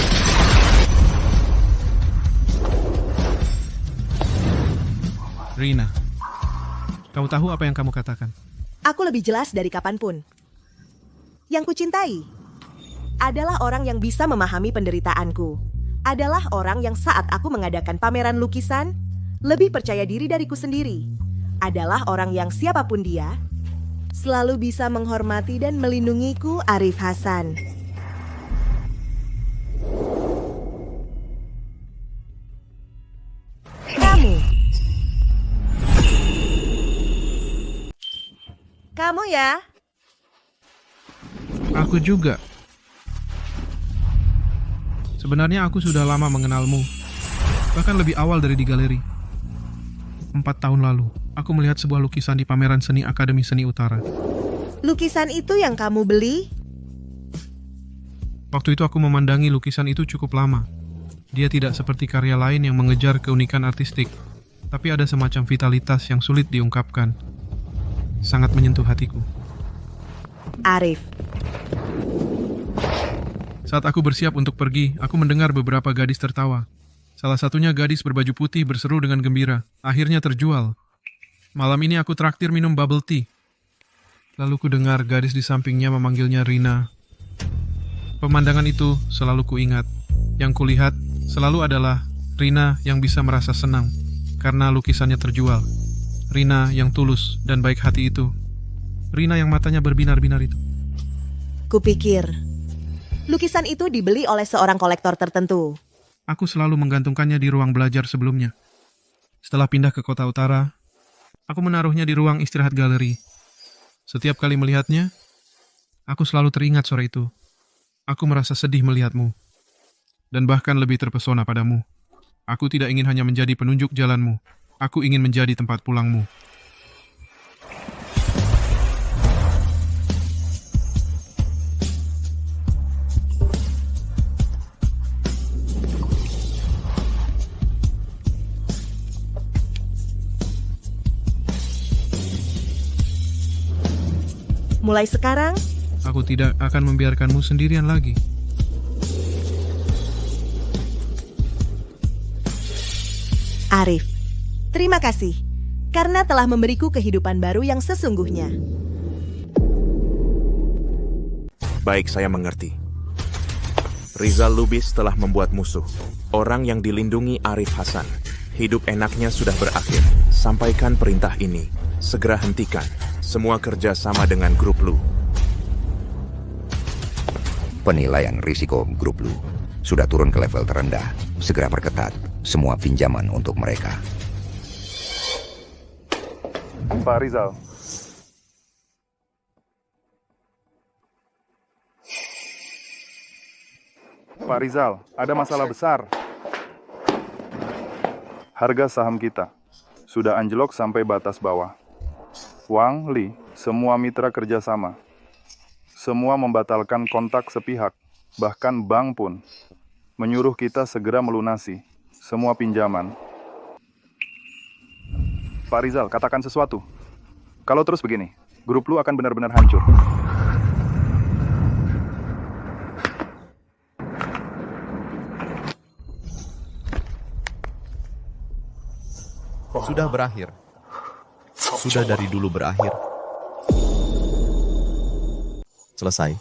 Rina, kamu tahu apa yang kamu katakan? Aku lebih jelas dari kapanpun. Yang kucintai adalah orang yang bisa memahami penderitaanku. Adalah orang yang saat aku mengadakan pameran lukisan, lebih percaya diri dariku sendiri. Adalah orang yang siapapun dia, selalu bisa menghormati dan melindungiku, Arif Hasan. Kamu ya? Aku juga. Sebenarnya aku sudah lama mengenalmu. Bahkan lebih awal dari di galeri. 4 tahun lalu, aku melihat sebuah lukisan di pameran seni Akademi Seni Utara. Lukisan itu yang kamu beli? Waktu itu aku memandangi lukisan itu cukup lama. Dia tidak seperti karya lain yang mengejar keunikan artistik, tapi ada semacam vitalitas yang sulit diungkapkan. Sangat menyentuh hatiku. Arif. Saat aku bersiap untuk pergi, aku mendengar beberapa gadis tertawa. Salah satunya gadis berbaju putih berseru dengan gembira. Akhirnya terjual. Malam ini aku traktir minum bubble tea. Lalu ku dengar gadis di sampingnya memanggilnya Rina. Pemandangan itu selalu kuingat. Yang kulihat selalu adalah Rina yang bisa merasa senang karena lukisannya terjual. Rina yang tulus dan baik hati itu. Rina yang matanya berbinar-binar itu. Kupikir, lukisan itu dibeli oleh seorang kolektor tertentu. Aku selalu menggantungkannya di ruang belajar sebelumnya. Setelah pindah ke kota utara, aku menaruhnya di ruang istirahat galeri. Setiap kali melihatnya, aku selalu teringat sore itu. Aku merasa sedih melihatmu. Dan bahkan lebih terpesona padamu. Aku tidak ingin hanya menjadi penunjuk jalanmu. Aku ingin menjadi tempat pulangmu. Mulai sekarang, aku tidak akan membiarkanmu sendirian lagi. Arif, terima kasih karena telah memberiku kehidupan baru yang sesungguhnya. Baik, saya mengerti. Rizal Lubis telah membuat musuh. Orang yang dilindungi Arif Hasan. Hidup enaknya sudah berakhir. Sampaikan perintah ini. Segera hentikan. Semua kerja sama dengan grup Lu. Penilaian risiko grup Lu sudah turun ke level terendah. Segera perketat semua pinjaman untuk mereka. Pak Rizal. Pak Rizal, ada masalah besar. Harga saham kita sudah anjlok sampai batas bawah. Wang, Li, semua mitra kerjasama. Semua membatalkan kontak sepihak. Bahkan bank pun menyuruh kita segera melunasi semua pinjaman. Pak Rizal, katakan sesuatu. Kalau terus begini, grup lu akan benar-benar hancur. Sudah berakhir. Sudah dari dulu berakhir. Selesai.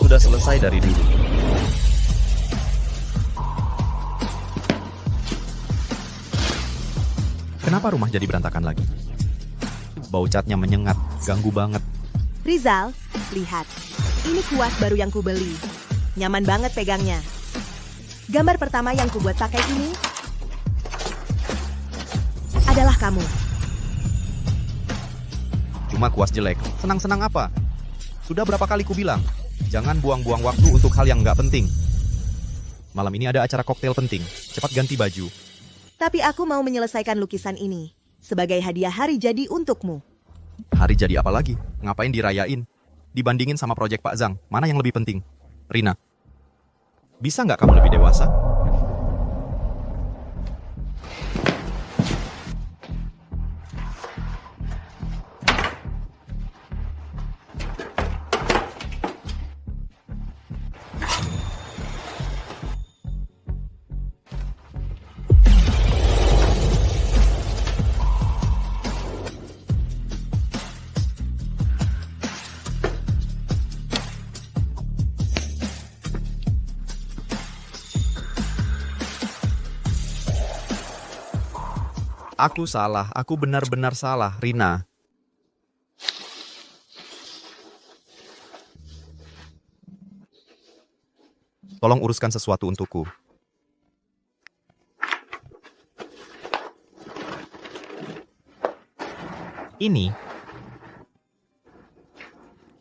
Sudah selesai dari dulu. Kenapa rumah jadi berantakan lagi? Bau catnya menyengat, ganggu banget. Rizal, lihat. Ini kuas baru yang kubeli. Nyaman banget pegangnya. Gambar pertama yang kubuat pakai ini adalah kamu. Cuma kuas jelek. Senang-senang apa? Sudah berapa kali ku bilang, jangan buang-buang waktu untuk hal yang nggak penting. Malam ini ada acara koktail penting. Cepat ganti baju. Tapi aku mau menyelesaikan lukisan ini sebagai hadiah hari jadi untukmu. Hari jadi apa lagi? Ngapain dirayain? Dibandingin sama proyek Pak Zhang, mana yang lebih penting? Rina, bisa nggak kamu lebih dewasa? Aku salah, aku benar-benar salah, Rina. Tolong uruskan sesuatu untukku. Ini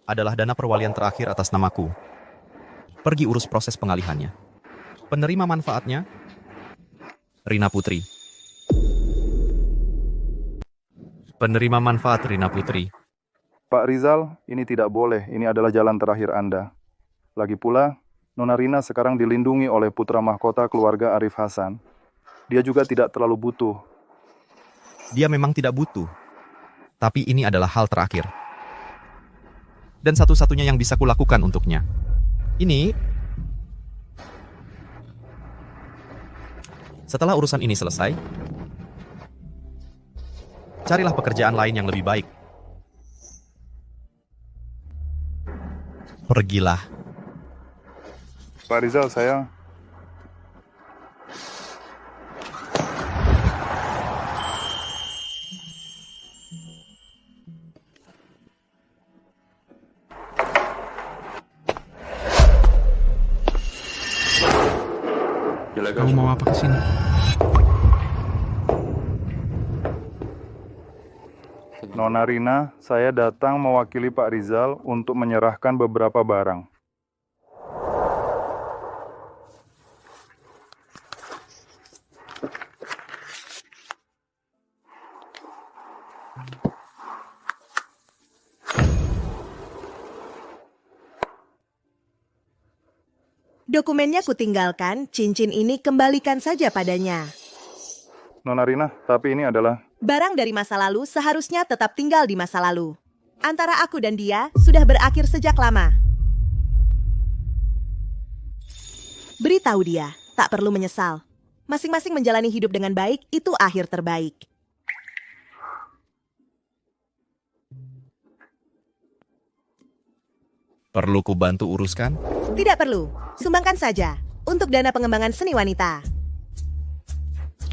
adalah dana perwalian terakhir atas namaku. Pergi urus proses pengalihannya. Penerima manfaatnya, Rina Putri. Penerima manfaat Rina Putri. Pak Rizal, ini tidak boleh. Ini adalah jalan terakhir Anda. Lagi pula, Nona Rina sekarang dilindungi oleh putra mahkota keluarga Arif Hasan. Dia juga tidak terlalu butuh. Dia memang tidak butuh. Tapi ini adalah hal terakhir. Dan satu-satunya yang bisa kulakukan untuknya. Ini... Setelah urusan ini selesai, carilah pekerjaan lain yang lebih baik. Pergilah. Pak Rizal, saya... Kamu mau apa kesini? Nona Rina, saya datang mewakili Pak Rizal untuk menyerahkan beberapa barang. Dokumennya kutinggalkan, cincin ini kembalikan saja padanya. Nona Rina, tapi ini adalah... Barang dari masa lalu seharusnya tetap tinggal di masa lalu. Antara aku dan dia sudah berakhir sejak lama. Beritahu dia, tak perlu menyesal. Masing-masing menjalani hidup dengan baik, itu akhir terbaik. Perlu ku bantu uruskan? Tidak perlu, sumbangkan saja. Untuk dana pengembangan seni wanita.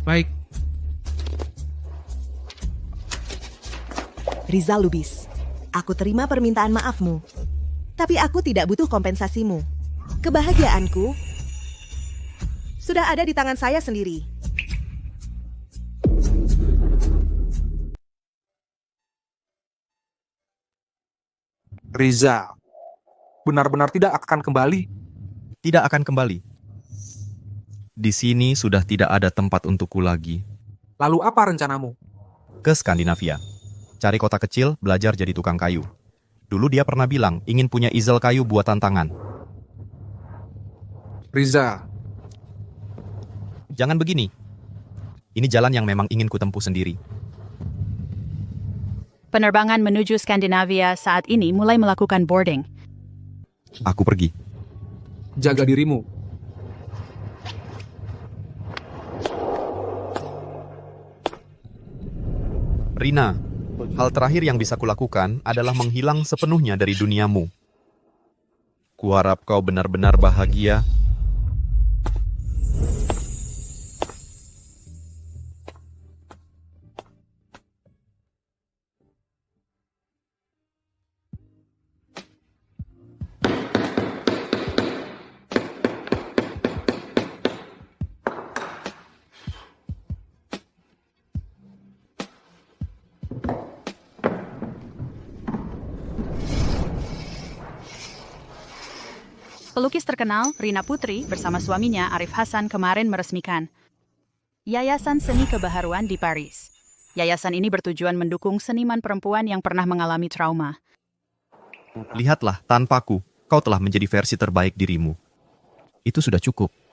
Baik. Rizal Lubis, aku terima permintaan maafmu. Tapi aku tidak butuh kompensasimu. Kebahagiaanku sudah ada di tangan saya sendiri. Rizal, benar-benar tidak akan kembali. tidak akan kembali. Di sini sudah tidak ada tempat untukku lagi. Lalu apa rencanamu? Ke Skandinavia. Cari kota kecil, belajar jadi tukang kayu. Dulu dia pernah bilang ingin punya easel kayu buatan tangan. Rizal, jangan begini. Ini jalan yang memang ingin kutempuh sendiri. Penerbangan menuju Skandinavia saat ini mulai melakukan boarding. Aku pergi. Jaga dirimu. Rina, hal terakhir yang bisa kulakukan adalah menghilang sepenuhnya dari duniamu. Kuharap kau benar-benar bahagia. Pelukis terkenal Rina Putri bersama suaminya Arif Hasan kemarin meresmikan Yayasan Seni Kebaharuan di Paris. Yayasan ini bertujuan mendukung seniman perempuan yang pernah mengalami trauma. Lihatlah, tanpaku, kau telah menjadi versi terbaik dirimu. Itu sudah cukup.